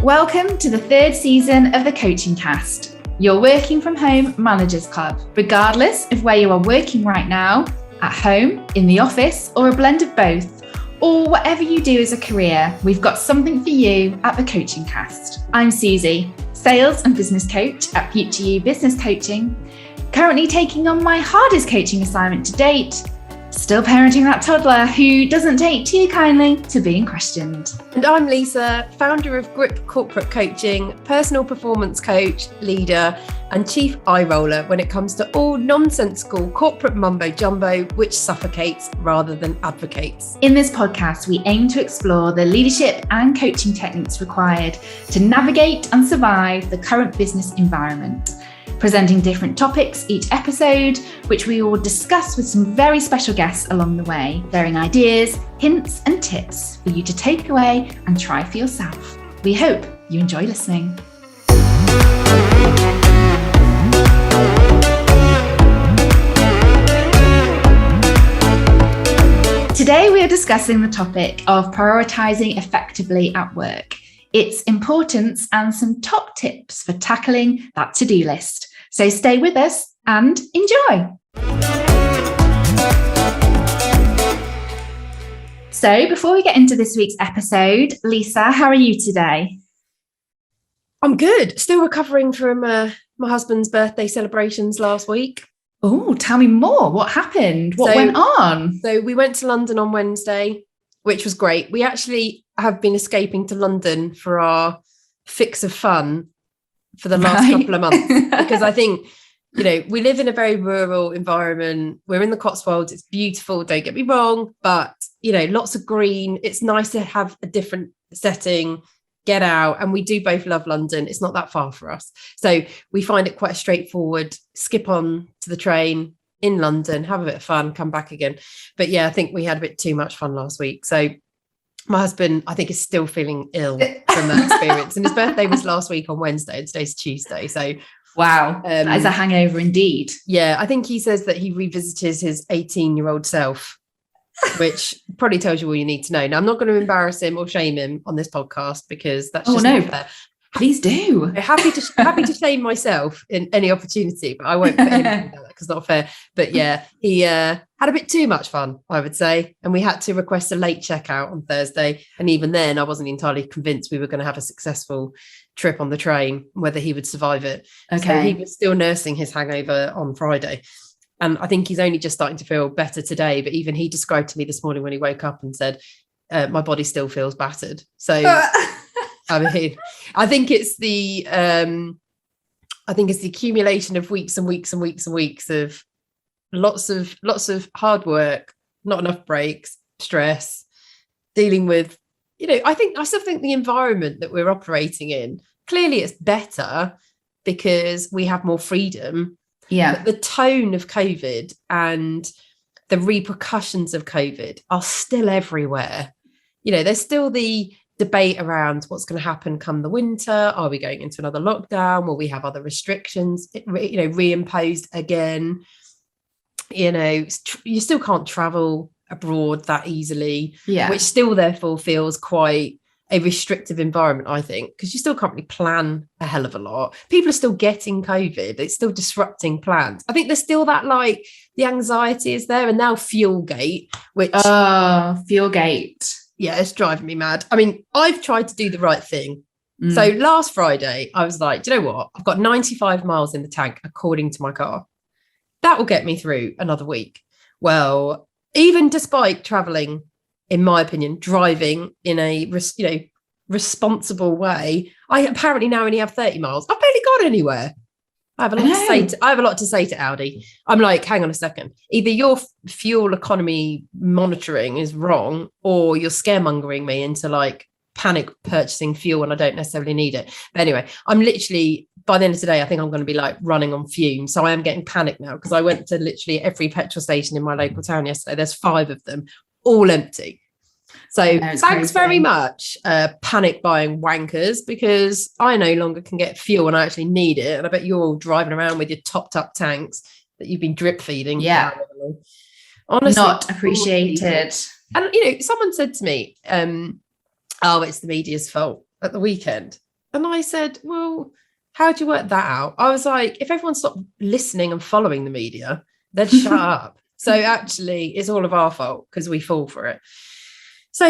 Welcome to the third season of the Coaching Cast, your working from home managers club. Regardless of where you are working right now, at home, in the office, or a blend of both, or whatever you do as a career, we've got something for you at the Coaching Cast. I'm Susie, sales and business coach at Future You Business Coaching, currently taking on my hardest coaching assignment to date, still parenting that toddler who doesn't take too kindly to being questioned. And I'm Lisa, founder of Grip Corporate Coaching, personal performance coach, leader, and chief eye roller when it comes to all nonsensical corporate mumbo jumbo, which suffocates rather than advocates. In this podcast, we aim to explore the leadership and coaching techniques required to navigate and survive the current business environment, presenting different topics each episode, which we will discuss with some very special guests along the way, sharing ideas, hints, and tips for you to take away and try for yourself. We hope you enjoy listening. Today, we are discussing the topic of prioritising effectively at work, its importance, and some top tips for tackling that to-do list. So stay with us and enjoy. So before we get into this week's episode, Lisa, how are you today? I'm good. Still recovering from my husband's birthday celebrations last week. Oh, tell me more. What happened? What went on? So we went to London on Wednesday, which was great. We actually have been escaping to London for our fix of fun for the last couple of months, because I think, you know, we live in a very rural environment. We're in the Cotswolds. It's beautiful, don't get me wrong, but, you know, lots of green. It's nice to have a different setting, get out. And we do both love London. It's not that far for us. So we find it quite a straightforward skip on to the train in London, have a bit of fun, come back again. But yeah, I think we had a bit too much fun last week. So my husband, I think, is still feeling ill from that experience. And his birthday was last week on Wednesday, and today's Tuesday. So wow, that is a hangover indeed. Yeah, I think he says that he revisits his 18-year-old self, which probably tells you all you need to know. Now, I'm not going to embarrass him or shame him on this podcast, because that's just not fair. Please do. I'm happy to shame myself in any opportunity, but I won't put him in that because it's not fair. But yeah, he had a bit too much fun, I would say. And we had to request a late checkout on Thursday. And even then, I wasn't entirely convinced we were going to have a successful trip on the train, whether he would survive it. Okay. So he was still nursing his hangover on Friday. And I think he's only just starting to feel better today. But even he described to me this morning when he woke up and said, my body still feels battered. So I mean, I think it's the accumulation of weeks and weeks and weeks and weeks of lots of hard work, not enough breaks, stress, dealing with, you know, I still think the environment that we're operating in, clearly it's better because we have more freedom. Yeah. But the tone of COVID and the repercussions of COVID are still everywhere. You know, there's still the debate around what's going to happen come the winter. Are we going into another lockdown? Will we have other restrictions, reimposed again? You know, you still can't travel abroad that easily, which still therefore feels quite a restrictive environment, I think, because you still can't really plan a hell of a lot. People are still getting COVID. It's still disrupting plans. I think there's still that, like, the anxiety is there. And now Fuelgate, which... Fuelgate. Yeah, it's driving me mad. I mean, I've tried to do the right thing. So last Friday, I was like, do you know what? I've got 95 miles in the tank, according to my car. That will get me through another week. Well, even despite traveling, in my opinion, driving in a responsible way, I apparently now only have 30 miles. I've barely got anywhere. I have a lot to say to Audi. I'm like, hang on a second. Either your fuel economy monitoring is wrong, or you're scaremongering me into like panic purchasing fuel when I don't necessarily need it. But anyway, I'm literally, by the end of today, I think I'm going to be like running on fumes. So I am getting panicked now, because I went to literally every petrol station in my local town yesterday. There's 5 of them, all empty. So thanks very much, panic buying wankers, because I no longer can get fuel when I actually need it. And I bet you're all driving around with your topped up tanks that you've been drip feeding. Yeah. Honestly, not appreciated. And, you know, someone said to me, oh, it's the media's fault at the weekend. And I said, well, how do you work that out? I was like, if everyone stopped listening and following the media, they'd shut up. So actually, it's all of our fault because we fall for it. So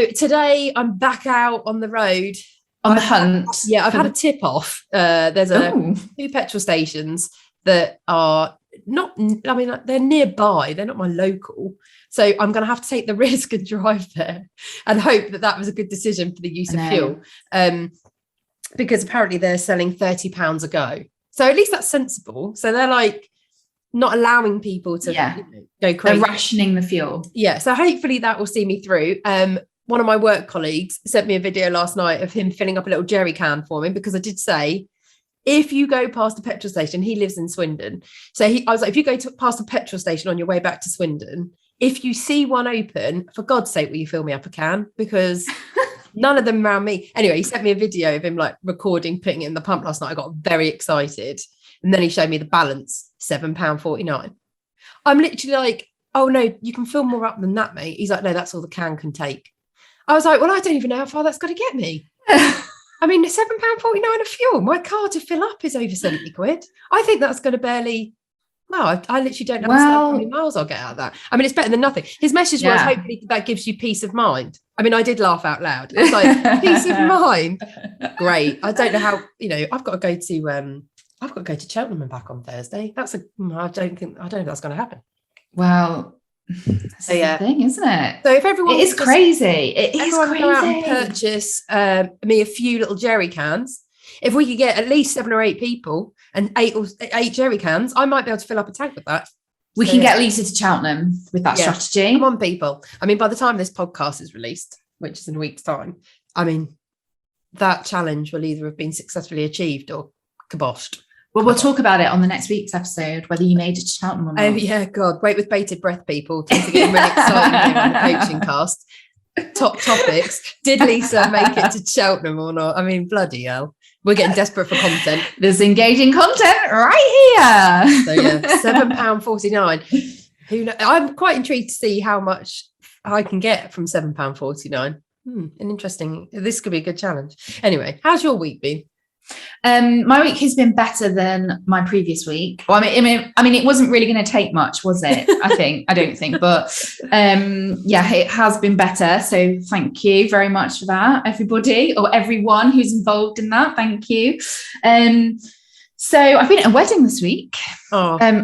today I'm back out on the road. On the hunt. I've had a tip off. There's two petrol stations that are not, I mean, they're nearby. They're not my local. So I'm going to have to take the risk and drive there and hope that was a good decision for the use of fuel. Because apparently they're selling £30 a go. So at least that's sensible. So they're like not allowing people to go crazy. They're rationing the fuel. Yeah. So hopefully that will see me through. One of my work colleagues sent me a video last night of him filling up a little jerry can for me, because I did say, if you go past the petrol station, he lives in Swindon. So I was like, if you go past the petrol station on your way back to Swindon, if you see one open, for God's sake, will you fill me up a can? Because none of them around me. Anyway, he sent me a video of him like recording, putting it in the pump last night. I got very excited. And then he showed me the balance, £7.49. I'm literally like, oh no, you can fill more up than that, mate. He's like, no, that's all the can can take. I was like, well, I don't even know how far that's going to get me. I mean, £7.49 of fuel. My car to fill up is over 70 quid. I think that's going to barely... No, I literally don't understand how many miles I'll get out of that. I mean, it's better than nothing. His message was, hopefully that gives you peace of mind. I mean, I did laugh out loud. I was like, peace of mind. Great. I don't know how, I've got to go to Cheltenham and back on Thursday. I don't know if that's going to happen. Well, that's the thing, isn't it? So if everyone... It is crazy. It is crazy. Go out and purchase me a few little jerry cans. If we could get at least 7 or 8 people and 8 jerry cans, I might be able to fill up a tank with that. We can get Lisa to Cheltenham with that strategy. Come on, people. I mean, by the time this podcast is released, which is in a week's time, I mean, that challenge will either have been successfully achieved or kiboshed. Well, we'll talk about it on the next week's episode, whether you made it to Cheltenham or not. Oh, yeah, God. Wait with bated breath, people. Things are getting really exciting on the coaching cast. Top topics. Did Lisa make it to Cheltenham or not? I mean, bloody hell. We're getting desperate for content. There's engaging content right here. So yeah, £7.49. Who knows? I'm quite intrigued to see how much I can get from £7.49. An interesting. This could be a good challenge. Anyway, how's your week been? My week has been better than my previous week. Well, I mean, it wasn't really going to take much, was it? I don't think, but it has been better. So thank you very much for that, everybody, or everyone who's involved in that. Thank you. So I've been at a wedding this week,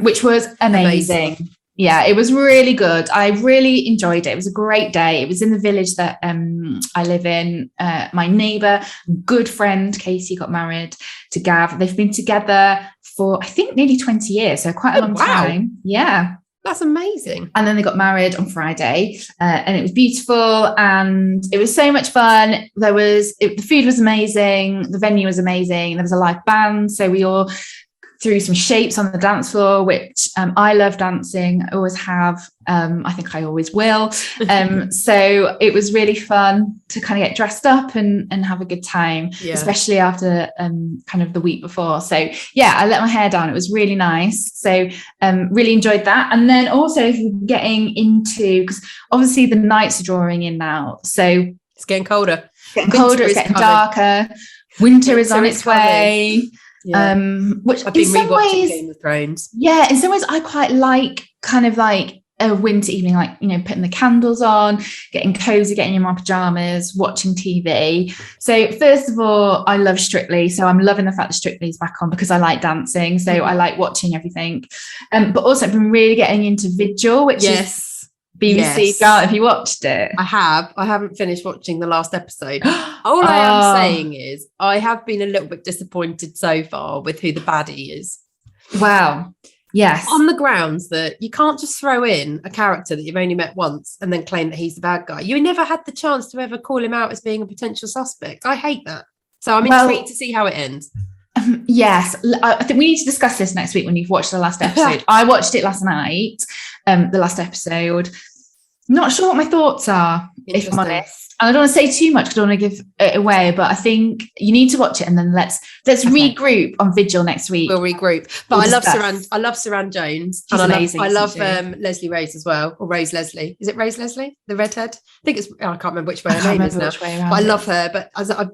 which was amazing. Yeah, it was really good. I really enjoyed it. It was a great day. It was in the village that I live in. My neighbour, good friend, Casey, got married to Gav. They've been together for, I think, nearly 20 years. So quite a long time. Yeah. That's amazing. And then they got married on Friday and it was beautiful and it was so much fun. The food was amazing. The venue was amazing. There was a live band. So we all threw some shapes on the dance floor, which I love dancing. I always have. I think I always will. So it was really fun to kind of get dressed up and have a good time, especially after kind of the week before. So yeah, I let my hair down. It was really nice. So really enjoyed that. And then also getting into, because obviously the nights are drawing in now. So it's getting colder. It's getting darker. Winter is on its way. Yeah. Which I've been in some rewatching ways, Game of Thrones. Yeah, in some ways I quite like kind of like a winter evening, like, putting the candles on, getting cozy, getting in my pajamas, watching TV. So first of all, I love Strictly. So I'm loving the fact that Strictly is back on because I like dancing. So I like watching everything. But also I've been really getting into Vigil, which is BBC. Have you watched it? I have. I haven't finished watching the last episode. All I am saying is I have been a little bit disappointed so far with who the baddie is. Wow. Yes. On the grounds that you can't just throw in a character that you've only met once and then claim that he's the bad guy. You never had the chance to ever call him out as being a potential suspect. I hate that. So I'm intrigued to see how it ends. Yes. I think we need to discuss this next week when you've watched the last episode. I watched it last night, the last episode. Not sure what my thoughts are, if I'm Interesting. honest. And I don't want to say too much because I don't want to give it away, but I think you need to watch it and then let's regroup on Vigil next week. We'll regroup. But I love Saran Jones. She's amazing. I love Leslie Rose as well, or Rose Leslie. Is it Rose Leslie, the redhead? I think it's. I can't remember which way her name is now. But I love her. But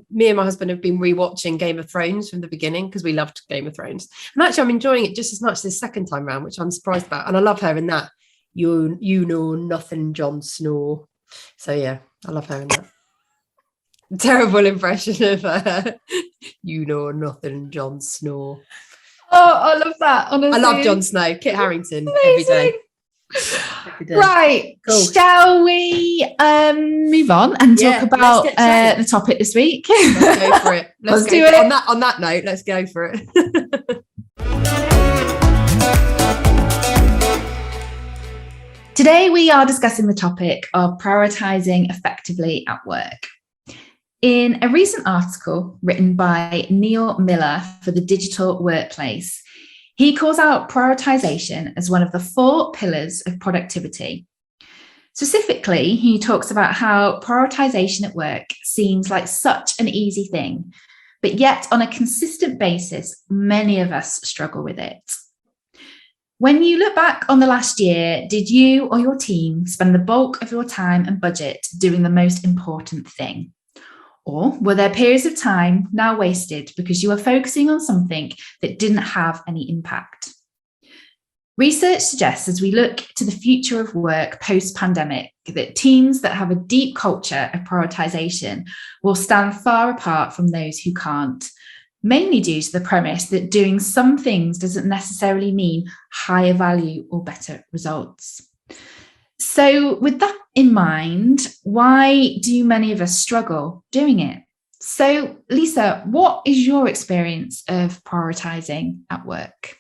me and my husband have been rewatching Game of Thrones from the beginning because we loved Game of Thrones. And actually, I'm enjoying it just as much this second time round, which I'm surprised about. And I love her in that. You know nothing, Jon Snow. So yeah, I love her in that. Terrible impression of her. You know nothing, Jon Snow. Oh, I love that. Honestly, I love Jon Snow. Kit Harington every day. Right. Cool. Shall we move on and talk about the topic this week? Let's go for it. Let's do it. On that note, let's go for it. Today, we are discussing the topic of prioritising effectively at work. In a recent article written by Neil Miller for the Digital Workplace, he calls out prioritisation as one of the 4 pillars of productivity. Specifically, he talks about how prioritisation at work seems like such an easy thing, but yet on a consistent basis, many of us struggle with it. When you look back on the last year, did you or your team spend the bulk of your time and budget doing the most important thing? Or were there periods of time now wasted because you were focusing on something that didn't have any impact? Research suggests, as we look to the future of work post-pandemic, that teams that have a deep culture of prioritisation will stand far apart from those who can't, mainly due to the premise that doing some things doesn't necessarily mean higher value or better results. So with that in mind, why do many of us struggle doing it? So Lisa, what is your experience of prioritising at work?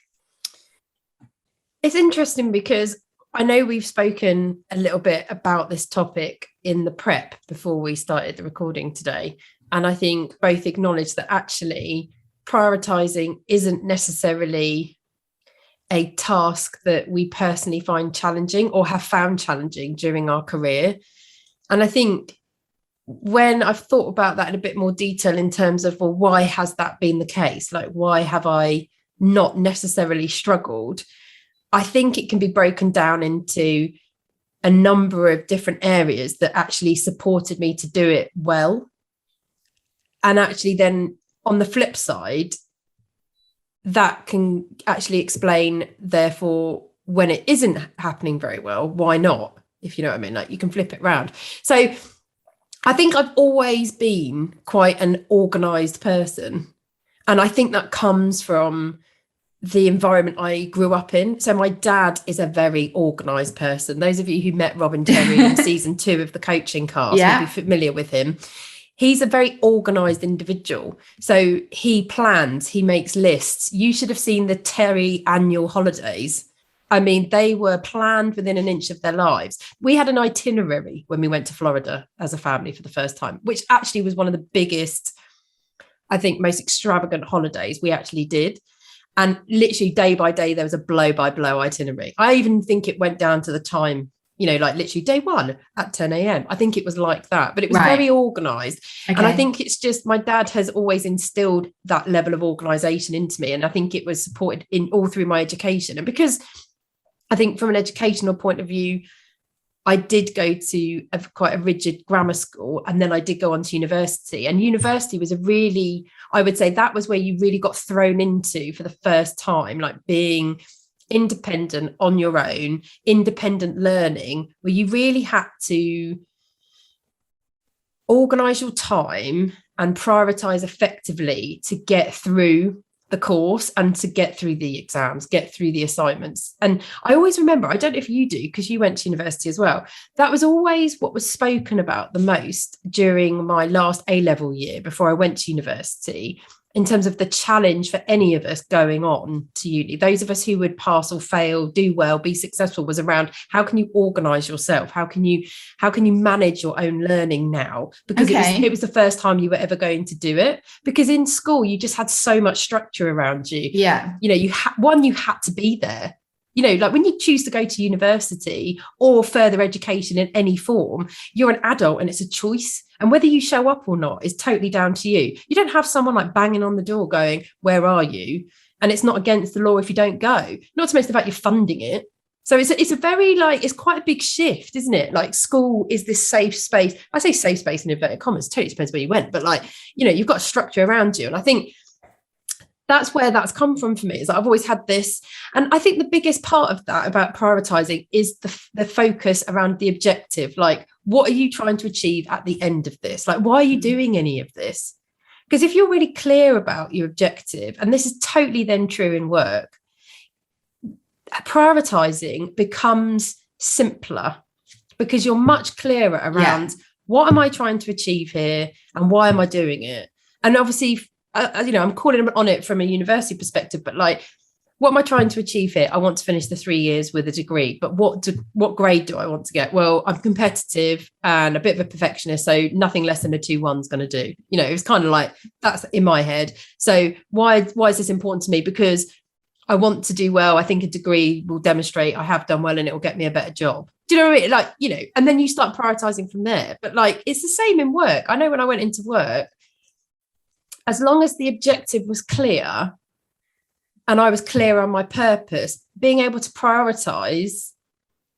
It's interesting because I know we've spoken a little bit about this topic in the prep before we started the recording today. And I think both acknowledge that actually prioritising isn't necessarily a task that we personally find challenging or have found challenging during our career. And I think when I've thought about that in a bit more detail in terms of, well, why has that been the case? Like, why have I not necessarily struggled? I think it can be broken down into a number of different areas that actually supported me to do it well. And actually then on the flip side, that can actually explain, therefore, when it isn't happening very well, why not? If you know what I mean, like you can flip it around. So I think I've always been quite an organised person. And I think that comes from the environment I grew up in. So my dad is a very organised person. Those of you who met Robin Terry in season 2 of the coaching cast will be familiar with him. He's a very organised individual. So he plans, he makes lists. You should have seen the Terry annual holidays. I mean, they were planned within an inch of their lives. We had an itinerary when we went to Florida as a family for the first time, which actually was one of the biggest, I think, most extravagant holidays we actually did. And literally day by day, there was a blow by blow itinerary. I even think it went down to the time, you know, like literally day 1 at 10 a.m. I think it was like that, but it was very organised. Okay. And I think it's just, my dad has always instilled that level of organisation into me. And I think it was supported in all through my education. And because I think from an educational point of view, I did go to quite a rigid grammar school, and then I did go on to university. And university was a really, I would say that was where you really got thrown into for the first time, like being independent on your own, independent learning, where you really had to organise your time and prioritise effectively to get through the course and to get through the exams, get through the assignments. And I always remember, I don't know if you do, because you went to university as well, that was always what was spoken about the most during my last A-level year before I went to university, in terms of the challenge for any of us going on to uni. Those of us who would pass or fail, do well, be successful, was around how can you organise yourself? How can you manage your own learning now? Because it was the first time you were ever going to do it. Because in school, you just had so much structure around you. Yeah. You know, you had to be there. Like when you choose to go to university or further education in any form, you're an adult and it's a choice. And whether you show up or not is totally down to you. You don't have someone like banging on the door going, where are you? And it's not against the law if you don't go. Not to mention the fact you're funding it. So it's a very it's quite a big shift, isn't it? Like school is this safe space. I say safe space in inverted commas, totally depends where you went, but you've got a structure around you. And I think that's where that's come from for me, is that I've always had this. And I think the biggest part of that about prioritizing is the focus around the objective. Like, what are you trying to achieve at the end of this? Like, why are you doing any of this? Because if you're really clear about your objective, and this is totally then true in work, prioritizing becomes simpler because you're much clearer around what am I trying to achieve here and why am I doing it? And obviously, I'm calling on it from a university perspective, but what am I trying to achieve here? I want to finish the 3 years with a degree, but what grade do I want to get? Well, I'm competitive and a bit of a perfectionist, so nothing less than a 2-1 is going to do. It's kind of like that's in my head. So why is this important to me? Because I want to do well. I think a degree will demonstrate I have done well and it will get me a better job. Do you know what I mean? And then you start prioritizing from there. But it's the same in work. I know when I went into work, as long as the objective was clear and I was clear on my purpose, being able to prioritize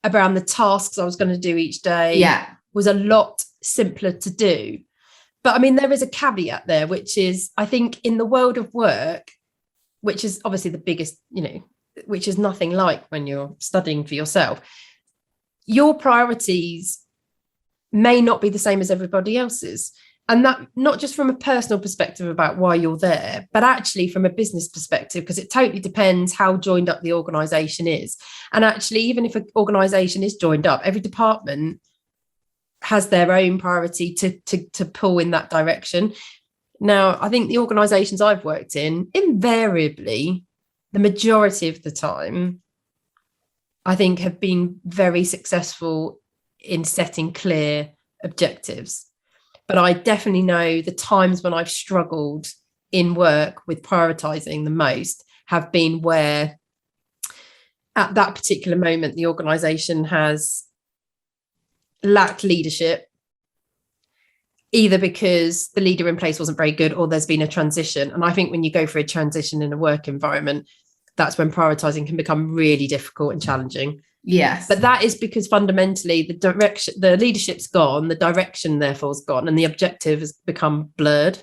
around the tasks I was going to do each day was a lot simpler to do. But I mean, there is a caveat there, which is, I think in the world of work, which is obviously the biggest, which is nothing like when you're studying for yourself, your priorities may not be the same as everybody else's. And that not just from a personal perspective about why you're there, but actually from a business perspective, because it totally depends how joined up the organisation is. And actually, even if an organisation is joined up, every department has their own priority to pull in that direction. Now, I think the organisations I've worked in, invariably, the majority of the time, I think have been very successful in setting clear objectives. But I definitely know the times when I've struggled in work with prioritising the most have been where at that particular moment, the organisation has lacked leadership, either because the leader in place wasn't very good or there's been a transition. And I think when you go through a transition in a work environment, that's when prioritising can become really difficult and challenging. Yes. But that is because fundamentally the leadership's gone, the direction therefore is gone, and the objective has become blurred.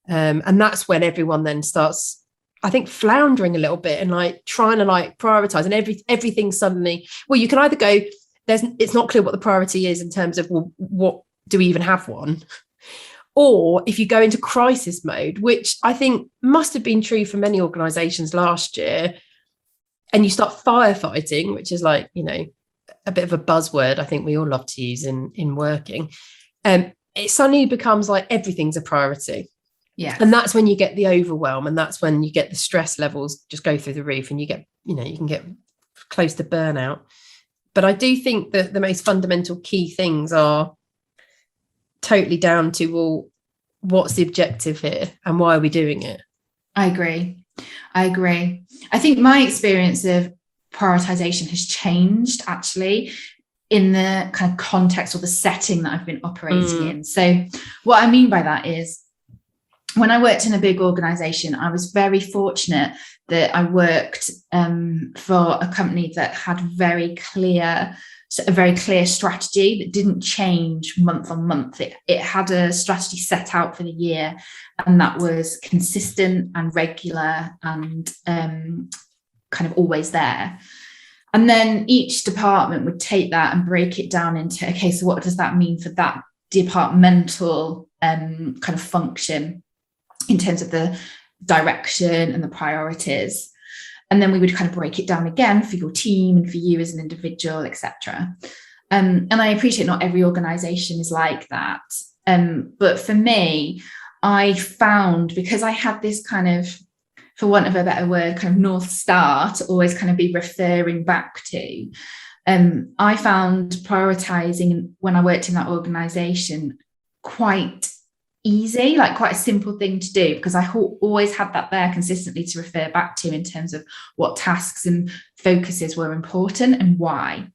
And that's when everyone then starts, I think, floundering a little bit and trying to prioritize, and everything suddenly, well, you can either go, it's not clear what the priority is in terms of, well, what do we even have one? Or if you go into crisis mode, which I think must have been true for many organizations last year, and you start firefighting, which is a bit of a buzzword I think we all love to use in working. It suddenly becomes like everything's a priority. Yeah. And that's when you get the overwhelm, and that's when you get the stress levels just go through the roof, and you get, you can get close to burnout. But I do think that the most fundamental key things are totally down to, well, what's the objective here and why are we doing it? I agree. I think my experience of prioritization has changed actually in the kind of context or the setting that I've been operating in. So what I mean by that is, when I worked in a big organization, I was very fortunate that I worked for a company that had a very clear strategy that didn't change month on month. It had a strategy set out for the year, and that was consistent and regular and kind of always there. And then each department would take that and break it down into, okay, so what does that mean for that departmental kind of function in terms of the direction and the priorities? And then we would kind of break it down again for your team and for you as an individual, etc. And I appreciate not every organization is like that. But for me, I found, because I had this kind of, for want of a better word, kind of North Star to always kind of be referring back to, I found prioritizing when I worked in that organization quite easy, like quite a simple thing to do, because I always had that there consistently to refer back to in terms of what tasks and focuses were important and why.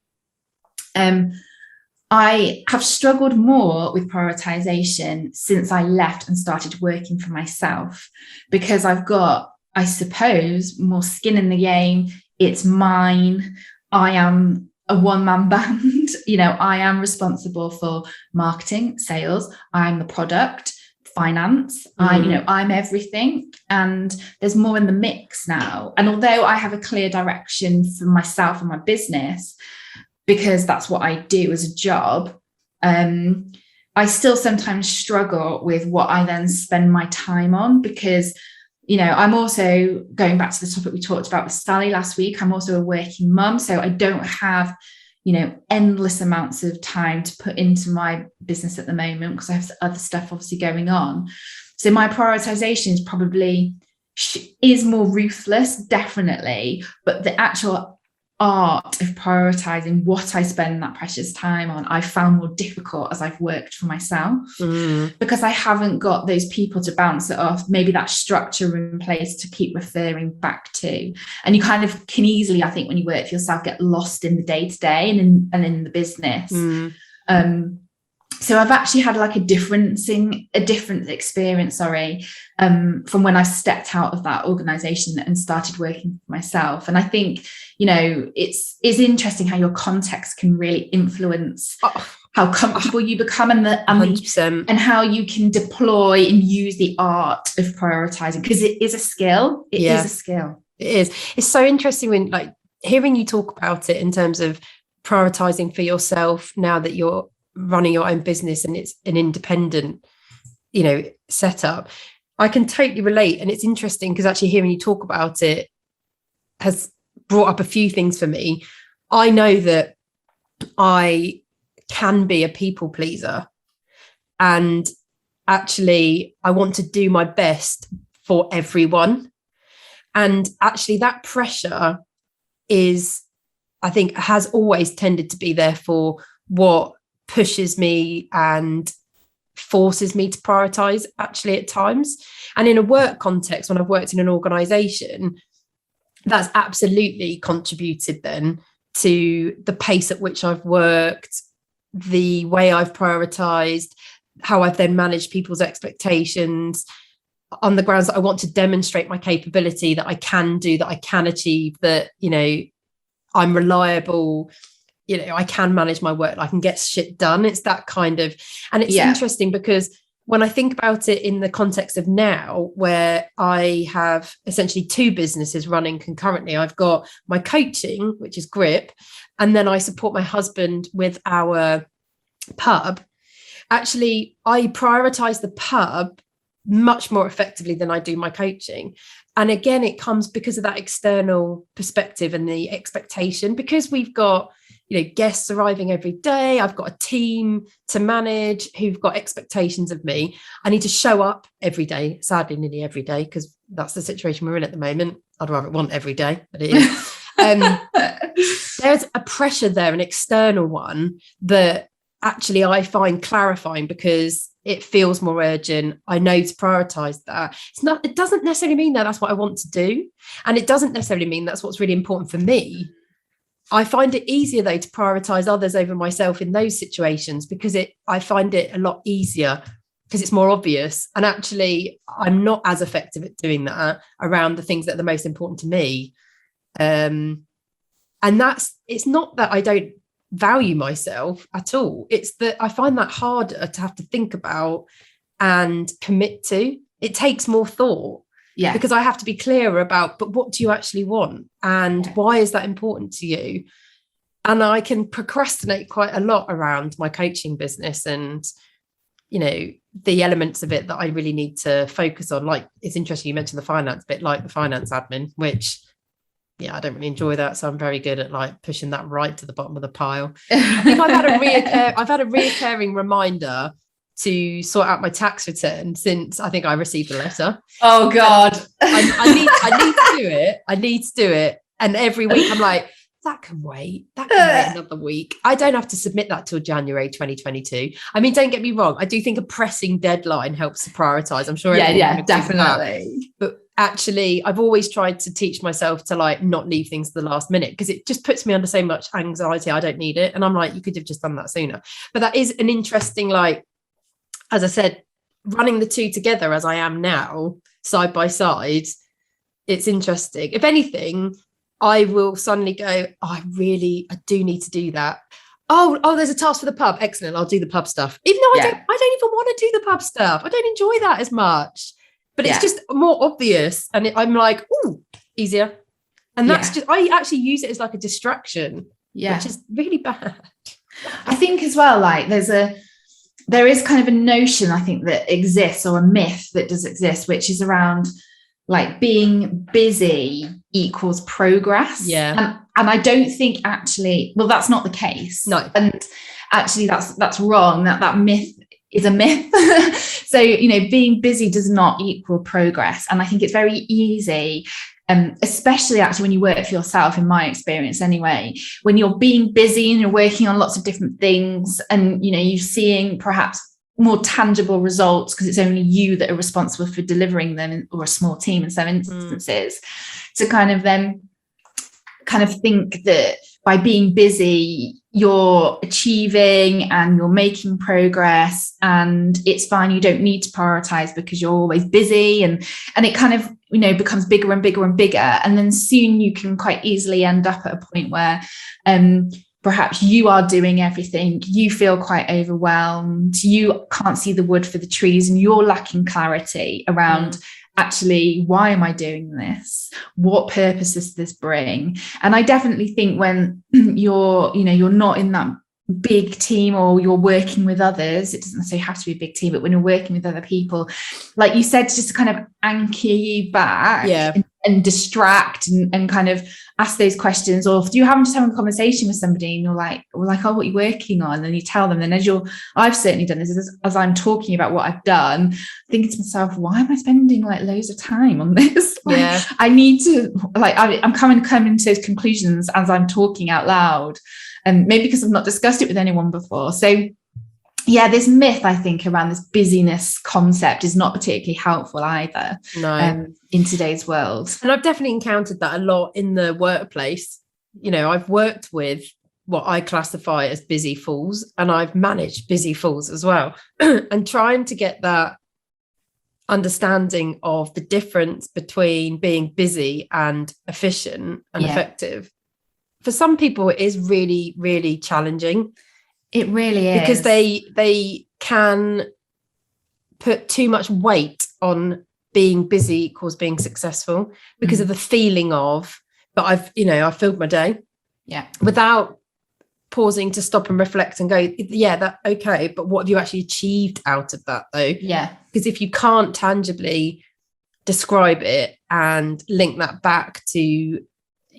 I have struggled more with prioritization since I left and started working for myself, because I've got, I suppose, more skin in the game. It's mine. I am a one-man band. I am responsible for marketing, sales. I'm the product, finance. I'm everything. And there's more in the mix now. And although I have a clear direction for myself and my business, because that's what I do as a job, I still sometimes struggle with what I then spend my time on, because, I'm also, going back to the topic we talked about with Sally last week, I'm also a working mum. So I don't have, endless amounts of time to put into my business at the moment, because I have other stuff obviously going on. So my prioritization is probably is more ruthless, definitely, but the actual art of prioritizing what I spend that precious time on, I found more difficult as I've worked for myself, because I haven't got those people to bounce it off, maybe that structure in place to keep referring back to. And you kind of can easily, I think, when you work for yourself, get lost in the day-to-day and in the business. So I've actually had like a different experience, from when I stepped out of that organization and started working for myself. And I think, it's interesting how your context can really influence how comfortable you become and how you can deploy and use the art of prioritizing, because it is a skill. It is a skill. It is. It's so interesting when, like, hearing you talk about it in terms of prioritizing for yourself now that you're running your own business and it's an independent, setup. I can totally relate. And it's interesting because actually hearing you talk about it has brought up a few things for me. I know that I can be a people pleaser, and actually I want to do my best for everyone. And actually that pressure is, I think, has always tended to be there for what pushes me and forces me to prioritize actually at times. And in a work context, when I've worked in an organization, that's absolutely contributed then to the pace at which I've worked, the way I've prioritized, how I've then managed people's expectations on the grounds that I want to demonstrate my capability, that I can do, that I can achieve, that, I'm reliable, I can manage my work, I can get shit done. It's that kind of, and it's interesting because when I think about it in the context of now, where I have essentially two businesses running concurrently, I've got my coaching, which is Grip, and then I support my husband with our pub. Actually, I prioritize the pub much more effectively than I do my coaching. And again, it comes because of that external perspective and the expectation, because we've got, guests arriving every day. I've got a team to manage who've got expectations of me. I need to show up every day, sadly, nearly every day, because that's the situation we're in at the moment. I'd rather want every day, but it is. There's a pressure there, an external one, that actually I find clarifying, because it feels more urgent. I know to prioritize that. It doesn't necessarily mean that that's what I want to do. And it doesn't necessarily mean that's what's really important for me. I find it easier, though, to prioritize others over myself in those situations, because I find it a lot easier because it's more obvious. And actually, I'm not as effective at doing that around the things that are the most important to me. And it's not that I don't value myself at all. It's that I find that harder to have to think about and commit to. It takes more thought. Yeah. Because I have to be clearer about, but what do you actually want? And why is that important to you? And I can procrastinate quite a lot around my coaching business and, the elements of it that I really need to focus on. Like, it's interesting you mentioned the finance bit, like the finance admin, which, I don't really enjoy that. So I'm very good at like pushing that right to the bottom of the pile. I think I've had a reoccurring reminder to sort out my tax return since I think I received a letter. Oh God. I need to do it. I need to do it. And every week I'm like, that can wait. That can wait another week. I don't have to submit that till January 2022. I mean, don't get me wrong. I do think a pressing deadline helps to prioritize. I'm sure. Yeah, definitely. But actually, I've always tried to teach myself to like not leave things to the last minute, because it just puts me under so much anxiety. I don't need it. And I'm like, you could have just done that sooner. But that is an interesting, like, as I said, running the two together as I am now, side by side, it's interesting. If anything, I will suddenly go, I do need to do that. Oh, there's a task for the pub. Excellent. I'll do the pub stuff. Even though I don't even want to do the pub stuff. I don't enjoy that as much. But it's just more obvious. And I'm like, oh, easier. And that's just, I actually use it as like a distraction, which is really bad. I think as well, like there is kind of a notion, I think, that exists, or a myth that does exist, which is around like being busy equals progress. Yeah. And I don't think actually, well, that's not the case. No. And actually that's wrong. That myth is a myth. So, being busy does not equal progress. And I think it's very easy, especially actually when you work for yourself, in my experience anyway, when you're being busy and you're working on lots of different things, and, you're seeing perhaps more tangible results because it's only you that are responsible for delivering them, or a small team in some instances, to kind of think that by being busy you're achieving and you're making progress, and it's fine, you don't need to prioritize because you're always busy, and it kind of becomes bigger and bigger and bigger, and then soon you can quite easily end up at a point where perhaps you are doing everything, you feel quite overwhelmed, you can't see the wood for the trees, and you're lacking clarity around actually, why am I doing this? What purpose does this bring? And I definitely think when you're not in that big team, or you're working with others, it doesn't necessarily have to be a big team, but when you're working with other people, like you said, just to kind of anchor you back and distract and kind of ask those questions. Or if you haven't just having a conversation with somebody and you're like, oh, what are you working on? And you tell them, and I've certainly done this, as I'm talking about what I've done, thinking to myself, why am I spending like loads of time on this? I need to, I'm coming to those conclusions as I'm talking out loud. And maybe because I've not discussed it with anyone before. So this myth, I think, around this busyness concept is not particularly helpful either. No. In today's world. And I've definitely encountered that a lot in the workplace. I've worked with what I classify as busy fools, and I've managed busy fools as well. And trying to get that understanding of the difference between being busy and efficient and effective. For some people, it is really, really challenging. It really is. Because they can put too much weight on being busy equals being successful, because of the feeling of, but I've filled my day. Yeah. Without pausing to stop and reflect and go, okay, but what have you actually achieved out of that though? Yeah. Because if you can't tangibly describe it and link that back to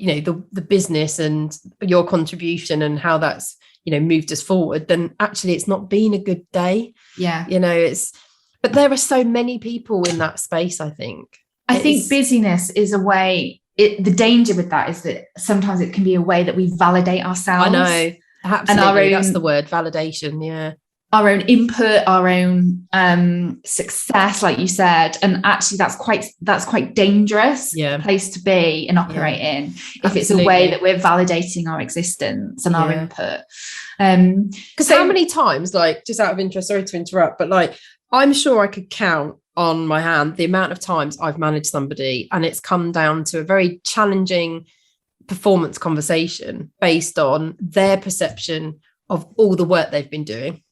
the business and your contribution and how that's moved us forward, then actually it's not been a good day. But there are so many people in that space. I think busyness is a way, the danger with that is that sometimes it can be a way that we validate ourselves. I know, absolutely. That's the word, validation. Our own input, our own success, like you said, and actually that's quite dangerous place to be and operate in, if it's a way that we're validating our existence and our input. Because how many times, like, just out of interest, sorry to interrupt, but like, I'm sure I could count on my hand the amount of times I've managed somebody and it's come down to a very challenging performance conversation based on their perception of all the work they've been doing.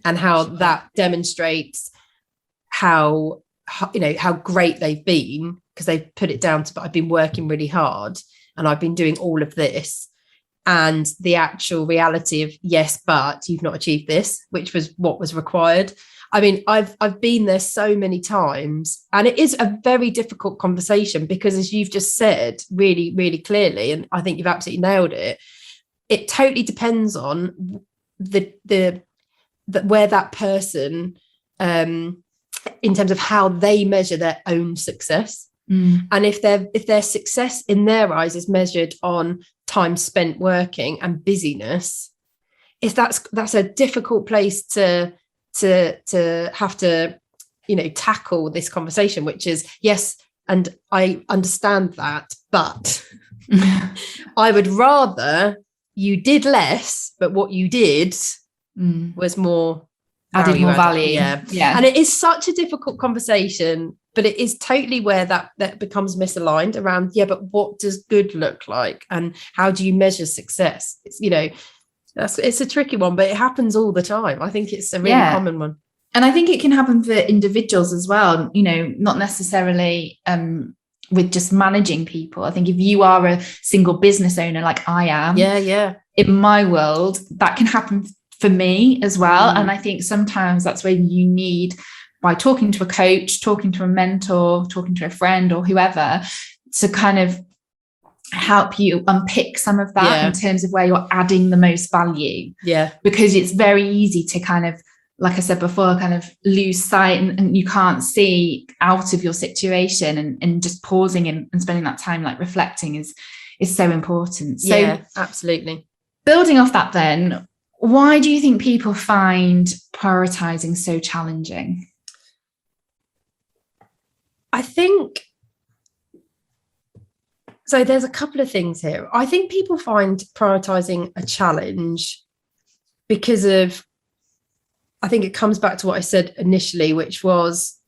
And how that demonstrates how great they've been, because they've put it down to, but I've been working really hard and I've been doing all of this. And the actual reality of, yes, but you've not achieved this, which was what was required. I mean, I've been there so many times, and it is a very difficult conversation because, as you've just said really, really clearly, and I think you've absolutely nailed it, it totally depends on the where that person, in terms of how they measure their own success. And if their success in their eyes is measured on time spent working and busyness, that's a difficult place to have to, tackle this conversation, which is, yes, and I understand that, but I would rather you did less, but what you did was more added more value. Yeah. And it is such a difficult conversation, but it is totally where that becomes misaligned around, but what does good look like? And how do you measure success? It's, it's a tricky one, but it happens all the time. I think it's a really common one. And I think it can happen for individuals as well, not necessarily with just managing people. I think if you are a single business owner like I am, in my world, that can happen for me as well. And I think sometimes that's where you need, by talking to a coach, talking to a mentor, talking to a friend or whoever, to kind of help you unpick some of that in terms of where you're adding the most value. Because it's very easy to kind of, like I said before, kind of lose sight and you can't see out of your situation, and just pausing and spending that time like reflecting is so important. So absolutely. Building off that then, why do you think people find prioritizing so challenging? I think, so there's a couple of things here. I think people find prioritizing a challenge because of, I think it comes back to what I said initially, which was,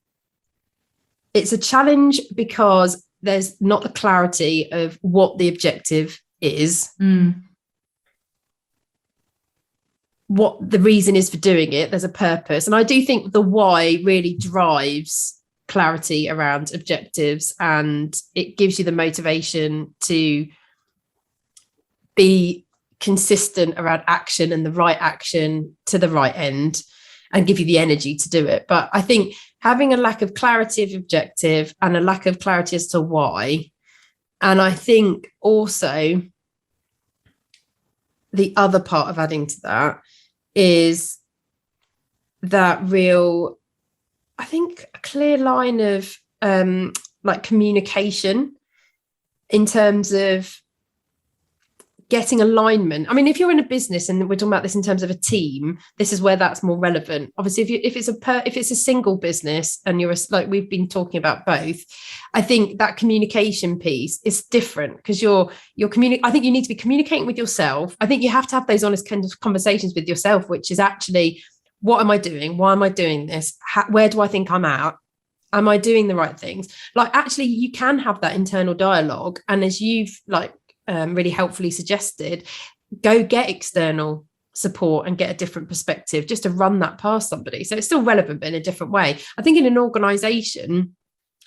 it's a challenge because there's not the clarity of what the objective is, what the reason is for doing it. There's a purpose. And I do think the why really drives clarity around objectives, and it gives you the motivation to be consistent around action and the right action to the right end, and give you the energy to do it. But I think having a lack of clarity of objective and a lack of clarity as to why, and I think also the other part of adding to that is that real, I think, a clear line of like communication in terms of getting alignment. I mean, if you're in a business, and we're talking about this in terms of a team, this is where that's more relevant. Obviously, if it's a single business and you're like we've been talking about both, I think that communication piece is different because I think you need to be communicating with yourself. I think you have to have those honest kind of conversations with yourself, which is actually, what am I doing? Why am I doing this? Where do I think I'm at? Am I doing the right things? Like, actually, you can have that internal dialogue. And as you've really helpfully suggested, go get external support and get a different perspective just to run that past somebody. So it's still relevant, but in a different way. I think in an organization,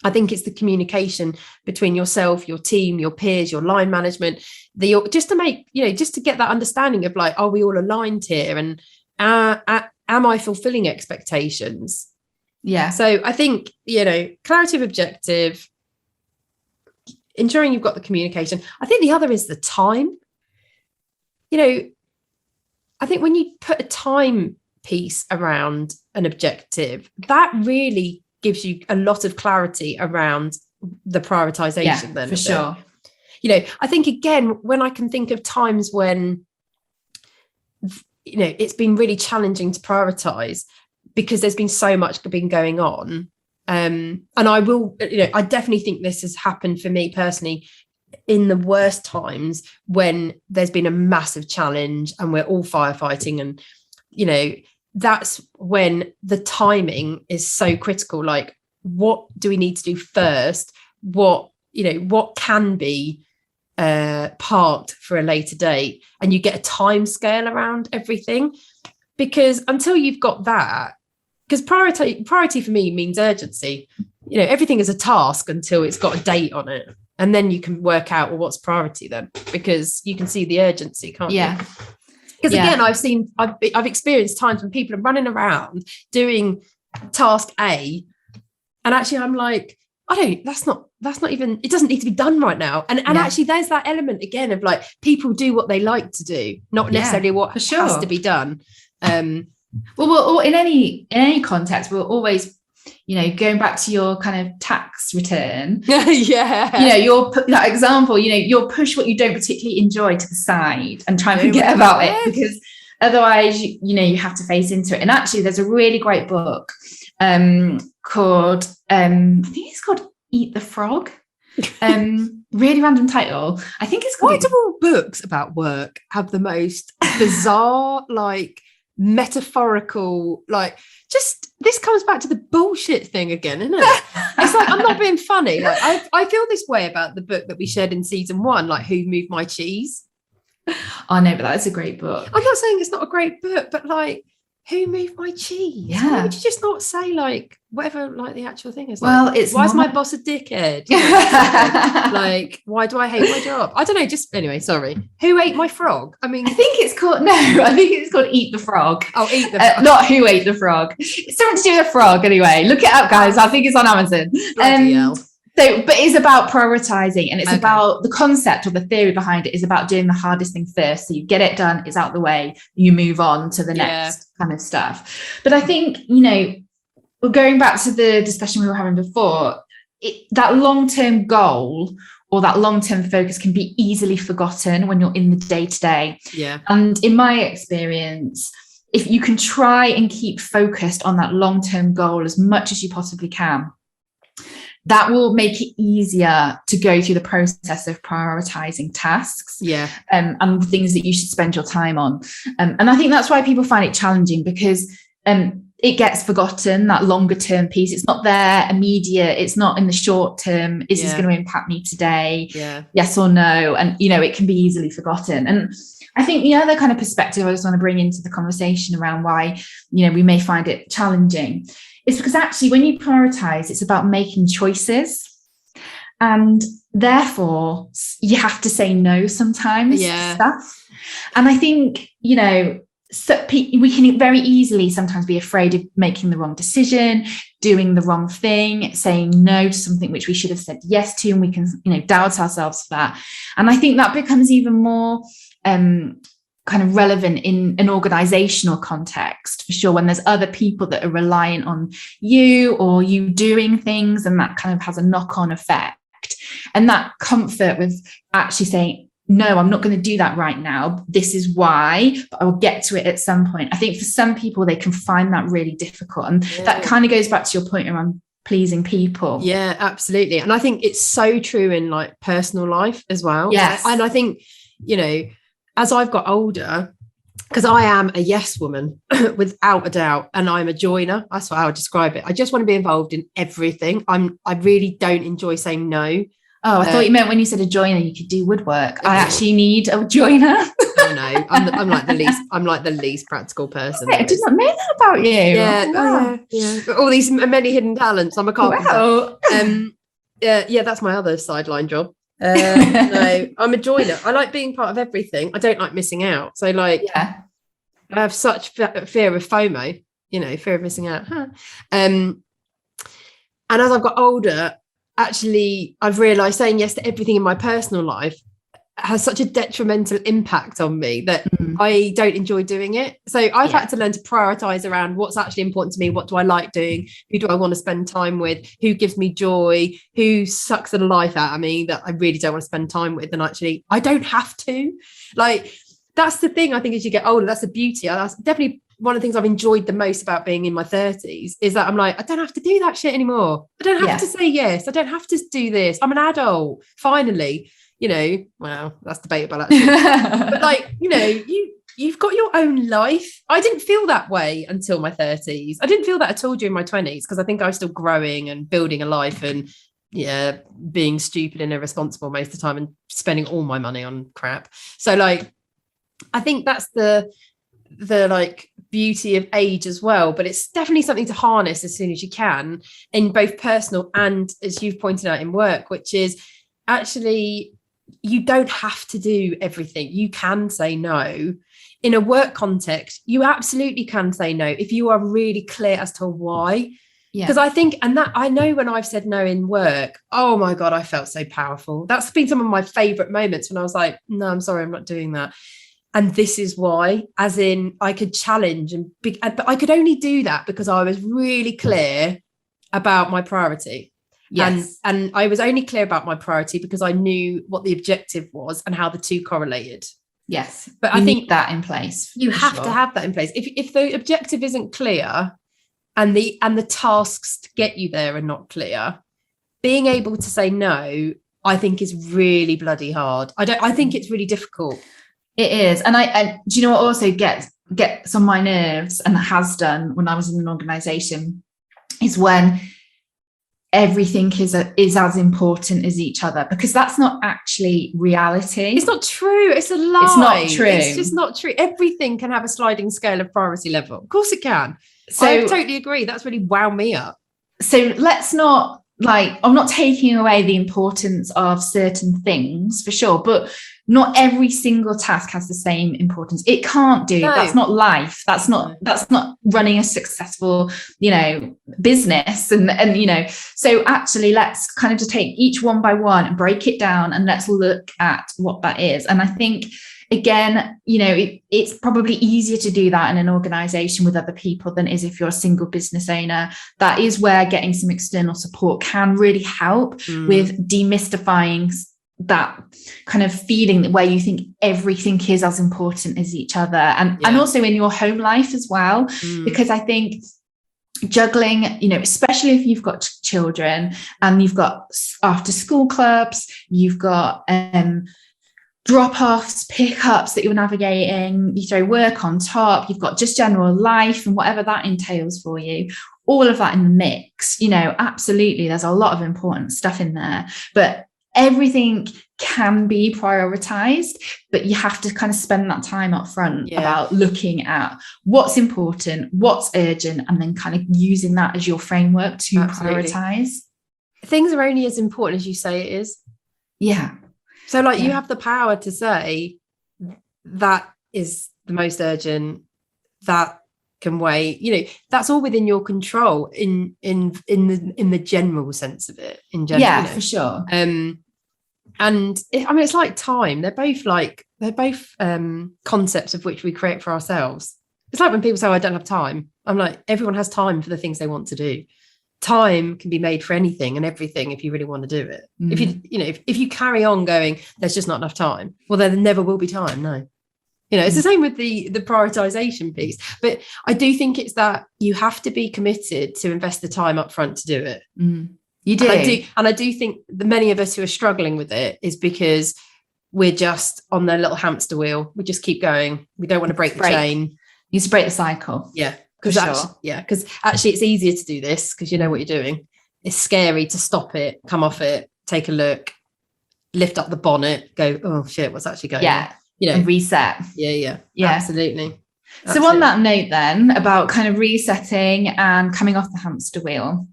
I think it's the communication between yourself, your team, your peers, your line management, just to make, just to get that understanding of like, are we all aligned here? And am I fulfilling expectations? Yeah. So I think, clarity of objective, ensuring you've got the communication. I think the other is the time. I think when you put a time piece around an objective, that really gives you a lot of clarity around the prioritization. Then for sure. I think, again, when I can think of times when, it's been really challenging to prioritize because there's been so much been going on. And I will, I definitely think this has happened for me personally in the worst times when there's been a massive challenge and we're all firefighting, and, that's when the timing is so critical. Like, what do we need to do first? What can be parked for a later date? And you get a time scale around everything, because until you've got that, because priority for me means urgency. Everything is a task until it's got a date on it. And then you can work out, well, what's priority then? Because you can see the urgency, can't you? Because again, I've experienced times when people are running around doing task A, and actually I'm like, that's not even, it doesn't need to be done right now. And actually there's that element again of like, people do what they like to do, not necessarily what has to be done. Well, in any context, we'll always going back to your kind of tax return, Yeah. that example, you'll push what you don't particularly enjoy to the side and try and forget about it, because otherwise, you have to face into it. And actually, there's a really great book called, I think it's called Eat the Frog. Really random title. I think it's called. Why do all books about work have the most bizarre, like metaphorical, like just this comes back to the bullshit thing again, isn't it? It's like, I'm not being funny. Like I feel this way about the book that we shared in season 1, like Who Moved My Cheese? Oh no, but that's a great book. I'm not saying it's not a great book, but like, who moved my cheese? Yeah. Why would you just not say like whatever like the actual thing is? Well, like, it's why is my boss a dickhead? Like, why do I hate my job? I don't know. Just anyway, sorry. Who ate my frog? I mean, I think it's called Eat the Frog. Oh, Eat the Frog. Not Who Ate the Frog. It's something to do with a frog anyway. Look it up, guys. I think it's on Amazon. Bloody hell. But it's about prioritizing, and it's about the concept or the theory behind it is about doing the hardest thing first. So you get it done, it's out the way, you move on to the next kind of stuff. But I think, going back to the discussion we were having before, that long-term goal or that long-term focus can be easily forgotten when you're in the day-to-day. Yeah. And in my experience, if you can try and keep focused on that long-term goal as much as you possibly can, that will make it easier to go through the process of prioritizing tasks and things that you should spend your time on. And I think that's why people find it challenging, because it gets forgotten, that longer term piece. It's not there immediate. It's not in the short term. Is this going to impact me today? Yeah. Yes or no? And, it can be easily forgotten. And I think the other kind of perspective I just want to bring into the conversation around why, we may find it challenging, it's because actually when you prioritize, it's about making choices, and therefore you have to say no sometimes to stuff. And I think, so we can very easily sometimes be afraid of making the wrong decision, doing the wrong thing, saying no to something which we should have said yes to, and we can, doubt ourselves for that. And I think that becomes even more kind of relevant in an organizational context, for sure, when there's other people that are reliant on you or you doing things, and that kind of has a knock-on effect. And that comfort with actually saying, no, I'm not going to do that right now. This is why, but I will get to it at some point. I think for some people, they can find that really difficult. And that kind of goes back to your point around pleasing people. Yeah, absolutely. And I think it's so true in like personal life as well. Yes. And I think, as I've got older, because I am a yes woman without a doubt, and I'm a joiner. That's how I would describe it. I just want to be involved in everything. I really don't enjoy saying no. Oh, I thought you meant when you said a joiner, you could do woodwork. I actually need a joiner. Oh no, I'm like the least practical person. I did not know that about you. Yeah, wow. Yeah. All these many hidden talents. I'm a carpenter. Wow. That's my other sideline job. No, I'm a joiner. I like being part of everything. I don't like missing out. So I have such fear of FOMO, fear of missing out. And as I've got older, actually, I've realised saying yes to everything in my personal life has such a detrimental impact on me that I don't enjoy doing it. So I've had to learn to prioritise around what's actually important to me. What do I like doing? Who do I want to spend time with? Who gives me joy? Who sucks the life out of me that I really don't want to spend time with? And actually, I don't have to. That's the thing, I think, as you get older, that's the beauty. That's definitely one of the things I've enjoyed the most about being in my 30s is that I'm like, I don't have to do that shit anymore. I don't have to say yes. I don't have to do this. I'm an adult, finally. Well, that's debatable actually. But you've got your own life. I didn't feel that way until my 30s. I didn't feel that at all during my 20s, because I think I was still growing and building a life and being stupid and irresponsible most of the time and spending all my money on crap. So I think that's the beauty of age as well, but it's definitely something to harness as soon as you can in both personal and, as you've pointed out, in work, which is actually you don't have to do everything. You can say no. In a work context, you absolutely can say no if you are really clear as to why. Because I think, and that I know when I've said no in work, oh my God, I felt so powerful. That's been some of my favorite moments when I was like, no, I'm sorry, I'm not doing that. And this is why, as in I could challenge but I could only do that because I was really clear about my priority. Yes. And I was only clear about my priority because I knew what the objective was and how the two correlated. Yes. But you I think need that in place. You have to have that in place. If the objective isn't clear and the tasks to get you there are not clear, being able to say no, I think is really bloody hard. I think it's really difficult. It is. And do you know what also gets on my nerves, and has done when I was in an organization, is when everything is as important as each other, because that's not actually reality. It's not true. It's a lie. It's not true. It's just not true. Everything can have a sliding scale of priority level. Of course it can. So I totally agree. That's really wound me up. So let's not, I'm not taking away the importance of certain things for sure, but not every single task has the same importance. It can't do. No. That's not life. That's not running a successful, business. And so actually let's kind of just take each one by one and break it down, and let's look at what that is. And I think, again, it's probably easier to do that in an organization with other people than it is if you're a single business owner. That is where getting some external support can really help with demystifying that kind of feeling where you think everything is as important as each other, and also in your home life as well, because I think juggling, especially if you've got children and you've got after school clubs, you've got drop-offs, pickups that you're navigating, you throw work on top, you've got just general life and whatever that entails for you, all of that in the mix, absolutely there's a lot of important stuff in there, but everything can be prioritized, but you have to kind of spend that time up front about looking at what's important, what's urgent, and then kind of using that as your framework to prioritize. Things are only as important as you say it is. Yeah. So you have the power to say that is the most urgent, that can wait, that's all within your control in the general sense of it, in general. Yeah, for sure. And it's like time. They're both concepts of which we create for ourselves. It's like when people say, I don't have time. I'm like, everyone has time for the things they want to do. Time can be made for anything and everything if you really want to do it. If you carry on going, there's just not enough time, well, there never will be time. No. It's the same with the prioritization piece. But I do think it's that you have to be committed to invest the time up front to do it. You do. And I do think that many of us who are struggling with it is because we're just on their little hamster wheel. We just keep going. We don't want to break the chain. You need to break the cycle. Yeah. Because actually it's easier to do this because you know what you're doing. It's scary to stop it, come off it, take a look, lift up the bonnet, go, oh shit, what's actually going on? And reset. Yeah. Absolutely. So on that note then, about kind of resetting and coming off the hamster wheel,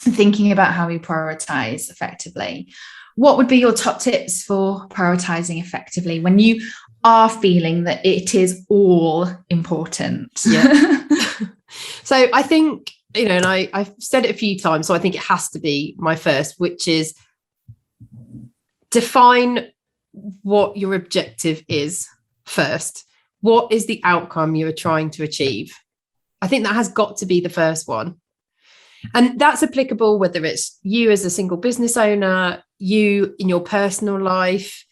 thinking about how we prioritize effectively, what would be your top tips for prioritizing effectively when you are feeling that it is all important? So I think, and I've said it a few times, so I think it has to be my first, which is define what your objective is first. What is the outcome you are trying to achieve? I think that has got to be the first one. And that's applicable whether it's you as a single business owner, you in your personal life,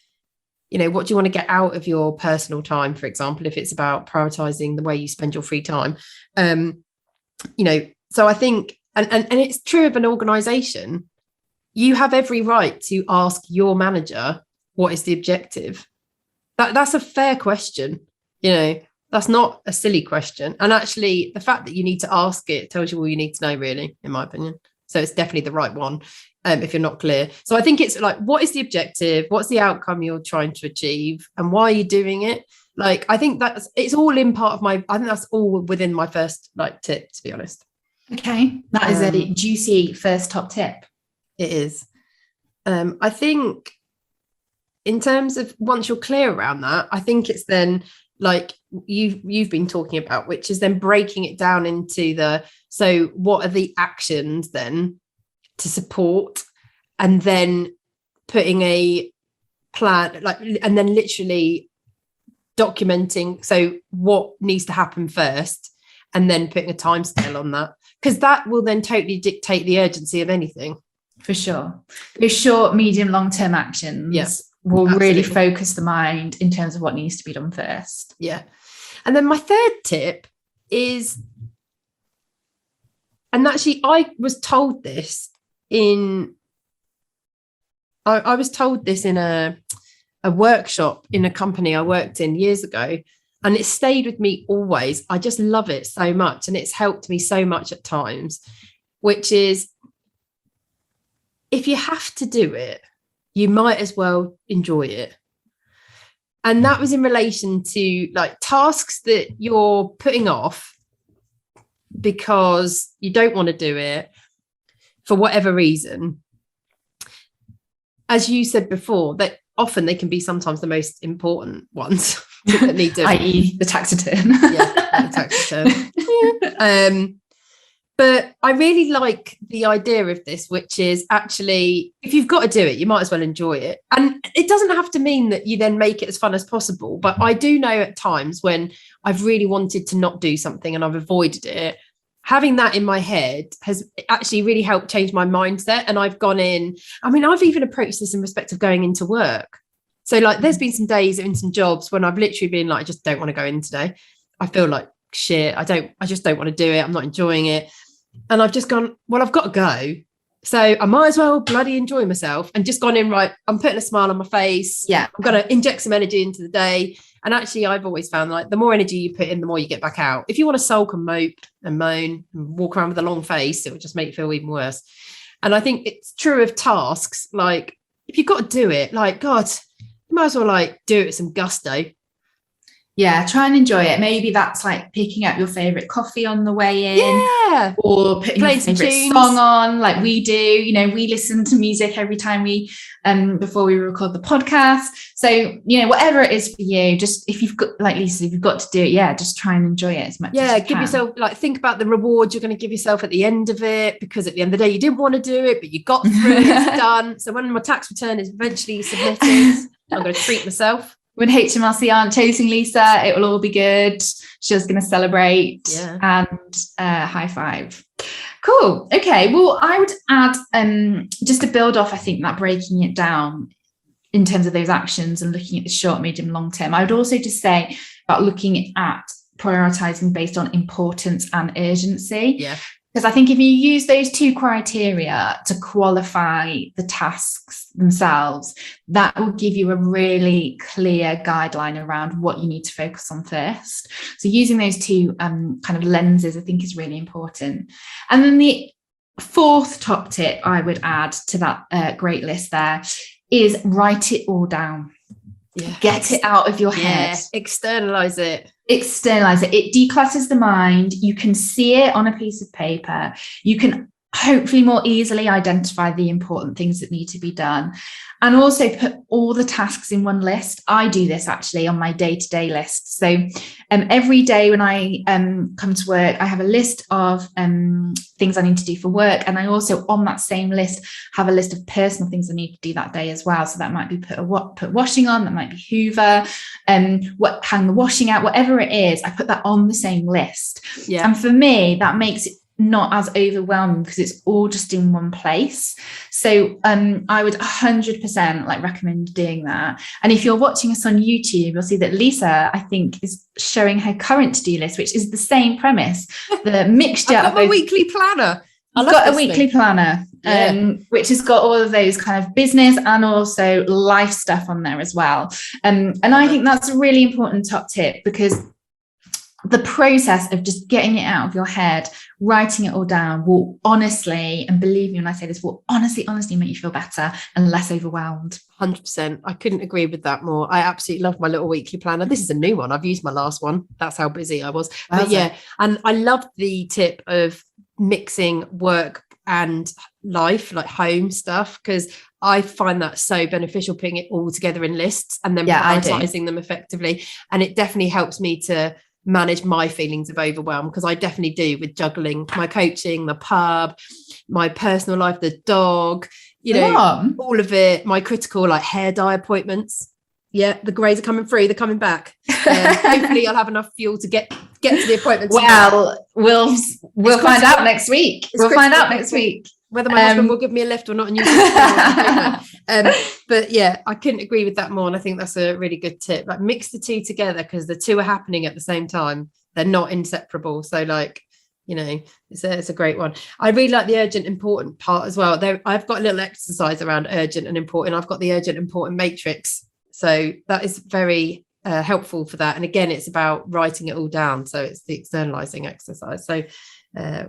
what do you want to get out of your personal time, for example, if it's about prioritizing the way you spend your free time. So I think, and it's true of an organization, you have every right to ask your manager, what is the objective? That's a fair question. That's not a silly question. And actually, the fact that you need to ask it tells you all you need to know, really, in my opinion. So it's definitely the right one if you're not clear. So I think it's like, what is the objective? What's the outcome you're trying to achieve? And why are you doing it? I think it's all in part of I think that's all within my first tip, to be honest. Okay. That is a juicy first top tip. It is. I think in terms of once you're clear around that, I think it's then you've been talking about, which is then breaking it down into so what are the actions then to support, and then putting a plan, and then literally documenting, so what needs to happen first, and then putting a time scale on that, because that will then totally dictate the urgency of anything. For sure. Those short, medium, long-term actions will really focus the mind in terms of what needs to be done first. Yeah. And then my third tip is, and actually I was told this in a workshop in a company I worked in years ago, and it stayed with me always. I just love it so much, and it's helped me so much at times, which is, if you have to do it, you might as well enjoy it. And that was in relation to like tasks that you're putting off because you don't want to do it for whatever reason. As you said before, that often they can be sometimes the most important ones that need doing. i.e. the tax return. The tax return. But I really like the idea of this, which is actually, if you've got to do it, you might as well enjoy it. And it doesn't have to mean that you then make it as fun as possible. But I do know at times when I've really wanted to not do something and I've avoided it, having that in my head has actually really helped change my mindset. And I've gone in, I mean, I've even approached this in respect of going into work. So like, there's been some days in some jobs when I've literally been like, I just don't want to go in today. I feel like shit. I just don't want to do it. I'm not enjoying it. And I've just gone, well, I've got to go. So I might as well bloody enjoy myself, and just gone in, right, I'm putting a smile on my face. Yeah. I'm going to inject some energy into the day. And actually, I've always found like the more energy you put in, the more you get back out. If you want to sulk and mope and moan and walk around with a long face, it will just make you feel even worse. And I think it's true of tasks. Like, if you've got to do it, like, God, you might as well like do it with some gusto. Yeah, try and enjoy it. Maybe that's like picking up your favourite coffee on the way in. Yeah. Or putting your favourite song on, like we do. You know, we listen to music every time we before we record the podcast. So, you know, whatever it is for you, just if you've got, like Lisa, if you've got to do it, just try and enjoy it as much as you can. Give yourself, like, think about the reward you're going to give yourself at the end of it, because at the end of the day, you didn't want to do it, but you got through it, it's done. So when my tax return is eventually submitted, I'm going to treat myself. When HMRC aren't chasing Lisa, it will all be good. She's going to celebrate and high five. Cool. Okay. Well, I would add, just to build off, I think that breaking it down in terms of those actions and looking at the short, medium, long term, I would also just say about looking at prioritizing based on importance and urgency. Yeah. Because I think if you use those two criteria to qualify the tasks themselves, that will give you a really clear guideline around what you need to focus on first. So using those two kind of lenses, I think, is really important. And then the fourth top tip I would add to that great list there is write it all down. Yeah. Get it out of your head. Externalize it. It declutters the mind. You can see it on a piece of paper. You can hopefully more easily identify the important things that need to be done, and also put all the tasks in one list. I do this actually on my day-to-day list. So every day when I come to work, I have a list of things I need to do for work, and I also on that same list have a list of personal things I need to do that day as well. So that might be put washing on, that might be hoover, hang the washing out, whatever it is, I put that on the same list. Yeah. And for me, that makes it not as overwhelming because it's all just in one place. So I would 100% like recommend doing that. And if you're watching us on YouTube, you'll see that Lisa, I think, is showing her current to-do list, which is the same premise, the mixture I've got of my weekly planner. I've got a weekly planner, which has got all of those kind of business and also life stuff on there as well. And I think that's a really important top tip, because the process of just getting it out of your head, writing it all down, will honestly, and believe me when I say this, will honestly make you feel better and less overwhelmed. 100%. I couldn't agree with that more. I absolutely love my little weekly planner. This is a new one. I've used my last one. That's how busy I was. But and I love the tip of mixing work and life, like home stuff, because I find that so beneficial, putting it all together in lists and then prioritizing them effectively. And it definitely helps me to manage my feelings of overwhelm, because I definitely do, with juggling my coaching, the pub, my personal life, the dog, all of it, my critical like hair dye appointments. Yeah, the greys are coming through, they're coming back. Hopefully I'll have enough fuel to get get to the appointment. Well, we'll find out next week. We'll find out next week whether my husband will give me a lift or not. And but yeah, I couldn't agree with that more. And I think that's a really good tip. Like, mix the two together, because the two are happening at the same time. They're not inseparable. So like, you know, it's a great one. I really like the urgent important part as well. I've got a little exercise around urgent and important. I've got the urgent important matrix. So that is very helpful for that. And again, it's about writing it all down. So it's the externalizing exercise. So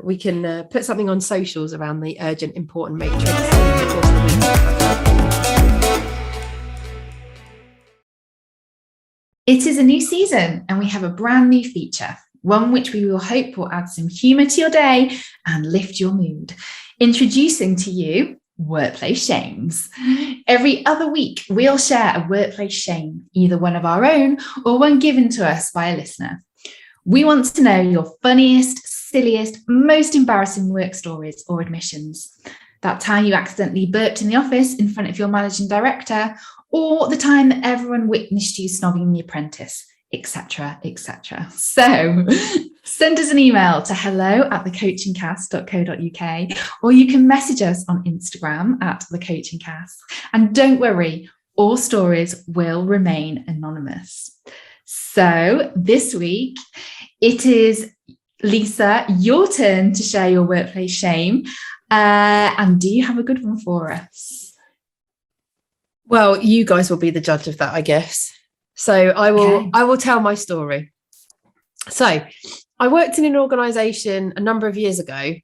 we can put something on socials around the urgent important matrix. It is a new season and we have a brand new feature, one which we will hope will add some humour to your day and lift your mood. Introducing to you Workplace Shames. Every other week, we'll share a workplace shame, either one of our own or one given to us by a listener. We want to know your funniest, silliest, most embarrassing work stories or admissions. That time you accidentally burped in the office in front of your managing director, or the time that everyone witnessed you snogging the apprentice, etc., etc. So send us an email to hello@thecoachingcast.co.uk, or you can message us on Instagram @thecoachingcast. And don't worry, all stories will remain anonymous. So this week, it is, Lisa, your turn to share your workplace shame. And do you have a good one for us? Well, you guys will be the judge of that, I guess. So I will tell my story. So I worked in an organisation a number of years ago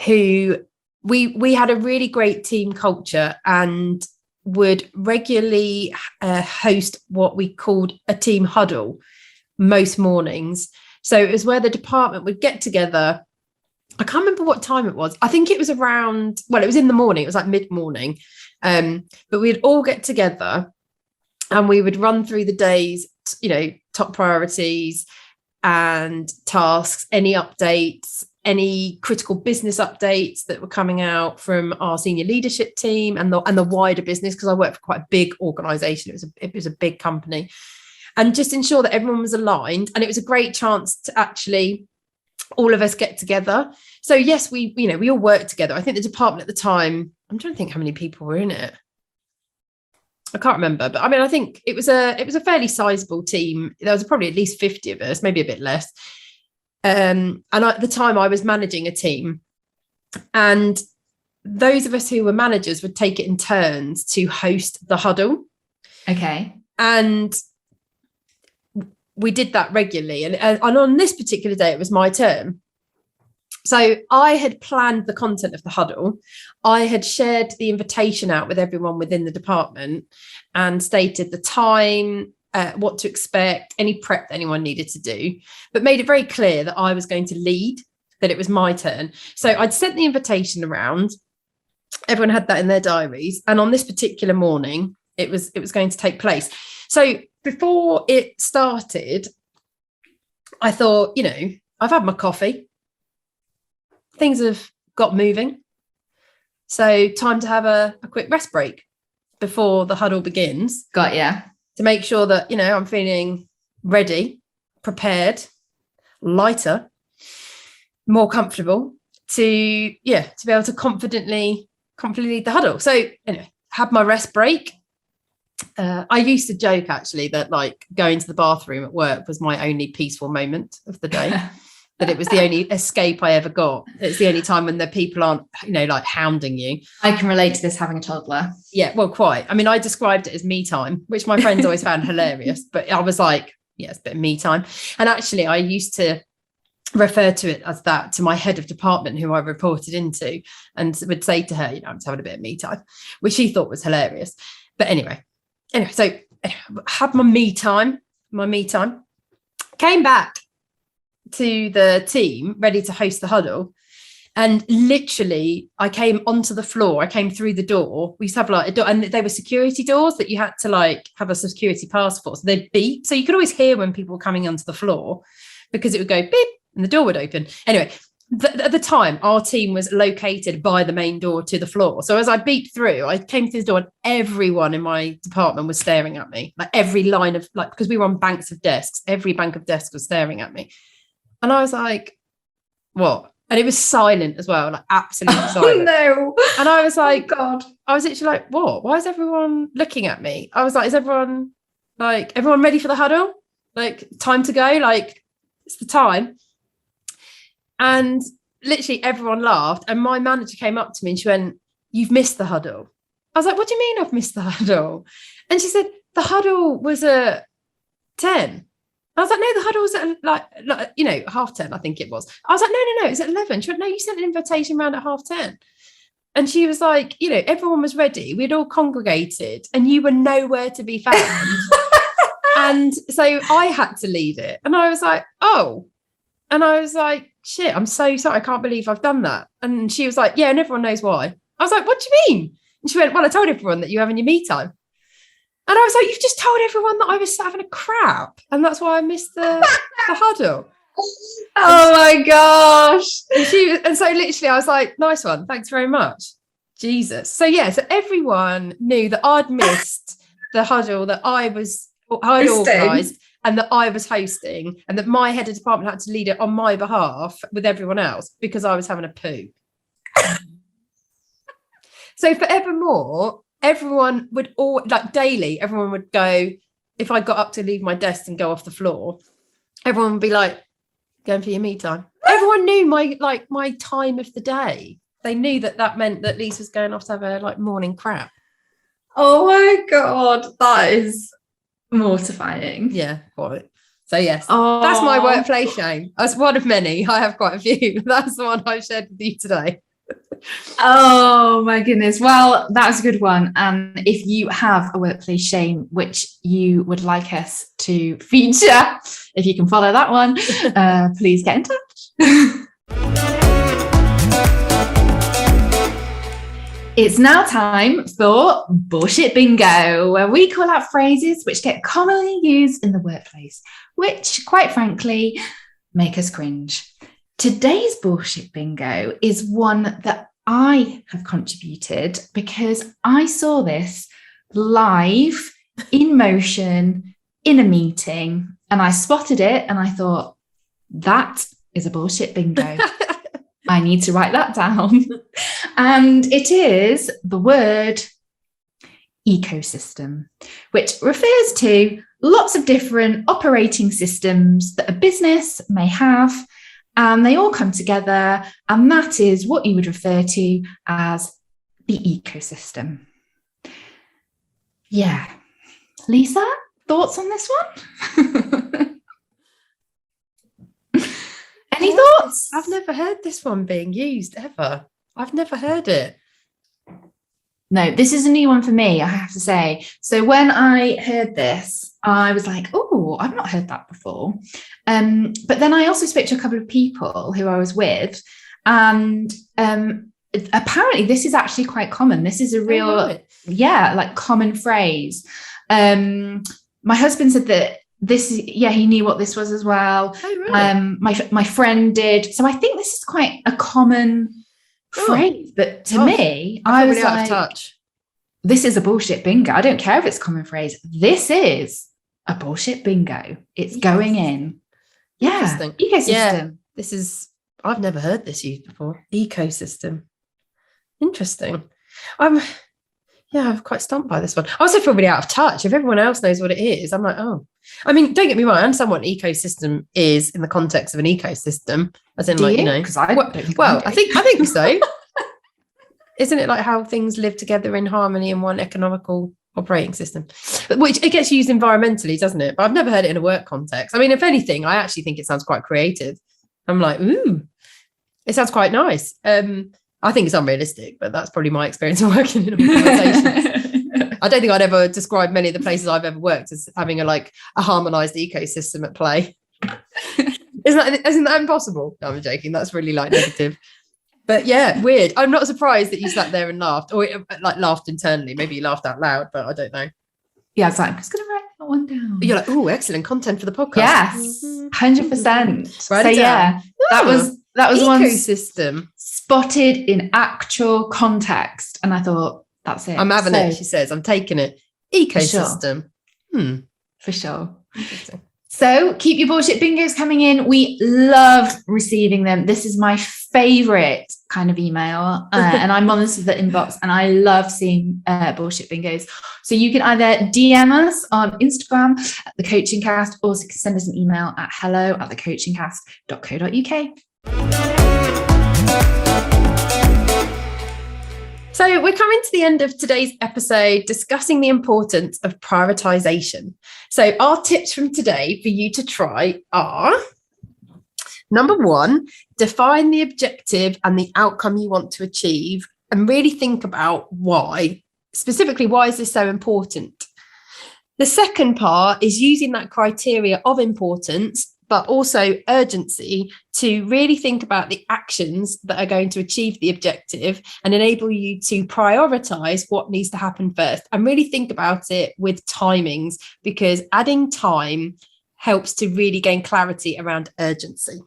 who we had a really great team culture and would regularly host what we called a team huddle most mornings. So it was where the department would get together. I can't remember what time it was. I think it was around, well, it was in the morning. It was like mid-morning. But we'd all get together and we would run through the day's, you know, top priorities and tasks, any updates, any critical business updates that were coming out from our senior leadership team and the wider business, because I worked for quite a big organisation. It was a big company, and just ensure that everyone was aligned. And it was a great chance to actually all of us get together. So yes, we all worked together. I think the department at the time, I'm trying to think how many people were in it. I can't remember, but I mean, I think it was a fairly sizable team. There was probably at least 50 of us, maybe a bit less. And at the time I was managing a team, and those of us who were managers would take it in turns to host the huddle. Okay. And we did that regularly. And on this particular day, it was my turn. So I had planned the content of the huddle. I had shared the invitation out with everyone within the department and stated the time, what to expect, any prep that anyone needed to do, but made it very clear that I was going to lead, that it was my turn. So I'd sent the invitation around. Everyone had that in their diaries. And on this particular morning, it was going to take place. So before it started, I thought, you know, I've had my coffee. Things have got moving. So time to have a quick rest break before the huddle begins. Got ya. To make sure that, you know, I'm feeling ready, prepared, lighter, more comfortable to be able to confidently lead the huddle. So anyway, had my rest break. I used to joke actually that like going to the bathroom at work was my only peaceful moment of the day. That it was the only escape I ever got. It's the only time when the people aren't, you know, like hounding you. I can relate to this having a toddler. Yeah, well, quite. I mean, I described it as me time, which my friends always found hilarious. But I was like, yeah, it's a bit of me time. And actually, I used to refer to it as that to my head of department, who I reported into, and would say to her, you know, I'm just having a bit of me time, which she thought was hilarious. But anyway, so had my me time, came back to the team ready to host the huddle, and literally I came onto the floor. I came through the door. We used to have like a door, and they were security doors that you had to like have a security pass for, so they'd beep, so you could always hear when people were coming onto the floor because it would go beep and the door would open. Anyway, at the time our team was located by the main door to the floor, so as I beeped through, I came through the door and everyone in my department was staring at me, like every line of, like, because we were on banks of desks, every bank of desks was staring at me. And I was like, what? And it was silent as well, like absolutely silent. No. And I was like, God. I was literally like, what? Why is everyone looking at me? I was like, is everyone ready for the huddle? Like, time to go? Like, it's the time. And literally everyone laughed. And my manager came up to me and she went, you've missed the huddle. I was like, what do you mean I've missed the huddle? And she said, the huddle was at 10. I was like, no, the huddle was at like 10:30, I think it was. I was like, no, it's at 11. She went, no, you sent an invitation round at 10:30. And she was like, everyone was ready. We'd all congregated and you were nowhere to be found. And so I had to lead it. And I was like, oh. And I was like, shit, I'm so sorry. I can't believe I've done that. And she was like, yeah, and everyone knows why. I was like, what do you mean? And she went, well, I told everyone that you're having your me time. And I was like, you've just told everyone that I was having a crap. And that's why I missed the huddle. Oh my gosh. And so literally I was like, nice one. Thanks very much. Jesus. So yeah, so everyone knew that I'd missed the huddle that I'd organised and that I was hosting, and that my head of department had to lead it on my behalf with everyone else because I was having a poo. So forevermore, everyone would daily, everyone would go, if I got up to leave my desk and go off the floor, everyone would be like, going for your me time. Everyone knew my time of the day. They knew that meant that Lisa was going off to have her morning crap. Oh my God, that is mortifying. Yeah, quite. So yes, Oh. That's my workplace shame. That's one of many. I have quite a few. That's the one I've shared with you today. Oh my goodness. Well, that's a good one. And if you have a workplace shame which you would like us to feature, if you can follow that one, please get in touch. It's now time for Bullshit Bingo, where we call out phrases which get commonly used in the workplace, which, quite frankly, make us cringe. Today's Bullshit Bingo is one that I have contributed because I saw this live in motion in a meeting and I spotted it and I thought, that is a bullshit bingo. I need to write that down. And it is the word ecosystem, which refers to lots of different operating systems that a business may have, and they all come together, and that is what you would refer to as the ecosystem. Yeah. Lisa, thoughts on this one? Any thoughts? I've never heard this one being used ever. I've never heard it. No, this is a new one for me, I have to say. So when I heard this, I was like, oh, I've not heard that before. But then I also spoke to a couple of people who I was with, and apparently this is actually quite common. This is a real, common phrase. My husband said that he knew what this was as well. Oh, really? My friend did. So I think this is quite a common phrase. But to me, I was really out of touch. This is a bullshit bingo. I don't care if it's a common phrase. This is a bullshit bingo. It's going in. Yeah. Ecosystem. Yeah, I've never heard this used before. Ecosystem. Interesting. I'm quite stumped by this one. I also feel really out of touch. If everyone else knows what it is, I'm like, oh. I mean, don't get me wrong, I understand what an ecosystem is in the context of an ecosystem. As in, because I don't think I think so. Isn't it like how things live together in harmony in one economical operating system? Which it gets used environmentally, doesn't it? But I've never heard it in a work context. I mean, if anything, I actually think it sounds quite creative. I'm like, ooh, it sounds quite nice. I think it's unrealistic, but that's probably my experience of working in organisations. I don't think I'd ever describe many of the places I've ever worked as having a harmonised ecosystem at play. Isn't that impossible? No, I'm joking. That's really negative. But yeah, weird. I'm not surprised that you sat there and laughed, or laughed internally. Maybe you laughed out loud, but I don't know. Yeah, it's I'm just going to write that one down. You're like, oh, excellent content for the podcast. Yes, 100%. Write it down. That was one ecosystem spotted in actual context, and I thought, that's it. I'm having it. She says, I'm taking it. Ecosystem. For sure. So keep your bullshit bingos coming in. We love receiving them. This is my favorite kind of email. And I'm on the inbox and I love seeing bullshit bingos. So you can either DM us on Instagram at The Coaching Cast, or send us an email at hello@thecoachingcast.co.uk. So we're coming to the end of today's episode discussing the importance of prioritization. So our tips from today for you to try are: number one, define the objective and the outcome you want to achieve and really think about why. Specifically, why is this so important? The second part is using that criteria of importance, but also urgency, to really think about the actions that are going to achieve the objective and enable you to prioritize what needs to happen first. And really think about it with timings, because adding time helps to really gain clarity around urgency.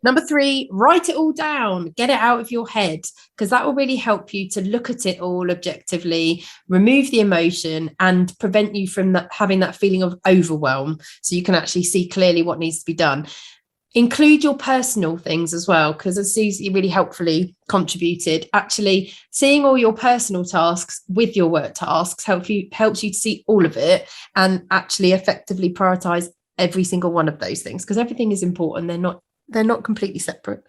Number three, write it all down, get it out of your head, because that will really help you to look at it all objectively, remove the emotion and prevent you from having that feeling of overwhelm, so you can actually see clearly what needs to be done. Include your personal things as well, because as Susie really helpfully contributed, actually seeing all your personal tasks with your work tasks helps you to see all of it and actually effectively prioritize every single one of those things, because everything is important. They're not completely separate.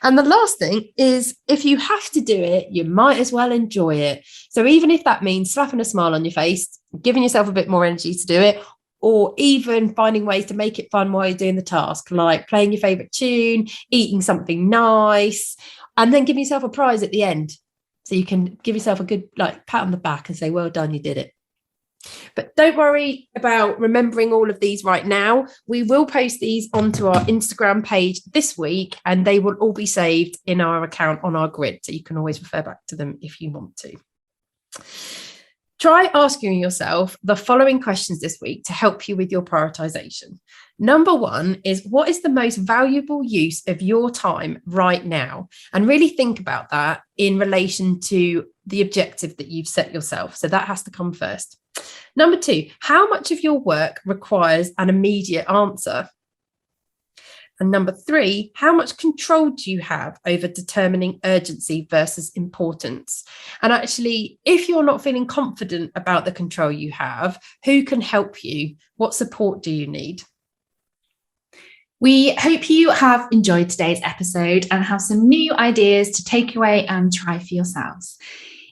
And the last thing is, if you have to do it, you might as well enjoy it. So even if that means slapping a smile on your face, giving yourself a bit more energy to do it, or even finding ways to make it fun while you're doing the task, like playing your favorite tune, eating something nice, and then giving yourself a prize at the end. So you can give yourself a good pat on the back and say, well done, you did it. But don't worry about remembering all of these right now. We will post these onto our Instagram page this week, and they will all be saved in our account on our grid. So you can always refer back to them if you want to. Try asking yourself the following questions this week to help you with your prioritization. Number one is, what is the most valuable use of your time right now? And really think about that in relation to the objective that you've set yourself. So that has to come first. Number two, how much of your work requires an immediate answer? And number three, how much control do you have over determining urgency versus importance? And actually, if you're not feeling confident about the control you have, who can help you? What support do you need? We hope you have enjoyed today's episode and have some new ideas to take away and try for yourselves.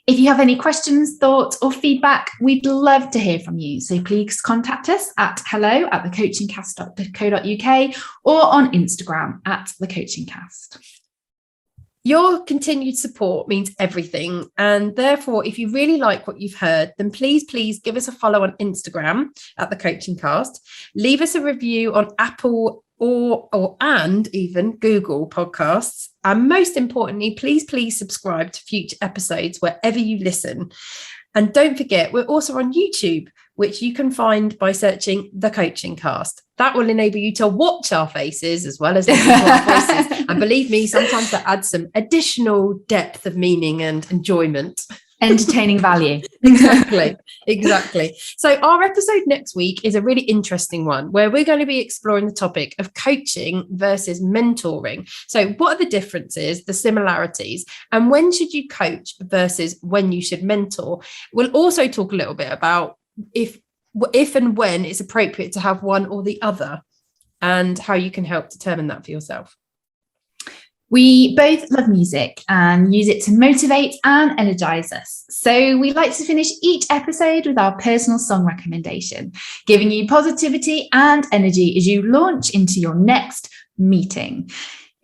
If you have any questions, thoughts, or feedback, we'd love to hear from you. So please contact us at hello@thecoachingcast.co.uk or on Instagram at thecoachingcast. Your continued support means everything. And therefore, if you really like what you've heard, then please give us a follow on Instagram at The Coaching Cast. Leave us a review on Apple and even Google Podcasts. And most importantly, please subscribe to future episodes wherever you listen. And don't forget, we're also on YouTube, which you can find by searching The Coaching Cast. That will enable you to watch our faces as well as listen to our voices. And believe me, sometimes that adds some additional depth of meaning and enjoyment. Entertaining value. Exactly. So our episode next week is a really interesting one, where we're going to be exploring the topic of coaching versus mentoring. So what are the differences, the similarities, and when should you coach versus when you should mentor? We'll also talk a little bit about if and when it's appropriate to have one or the other, and how you can help determine that for yourself. We both love music and use it to motivate and energize us. So we like to finish each episode with our personal song recommendation, giving you positivity and energy as you launch into your next meeting.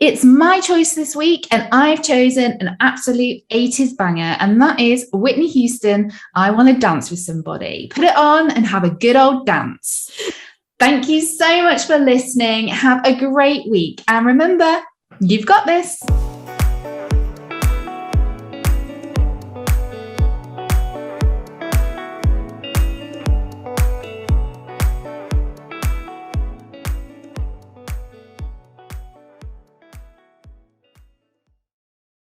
It's my choice this week, and I've chosen an absolute 80s banger, and that is Whitney Houston, I Want to Dance with Somebody. Put it on and have a good old dance. Thank you so much for listening. Have a great week. And remember, you've got this.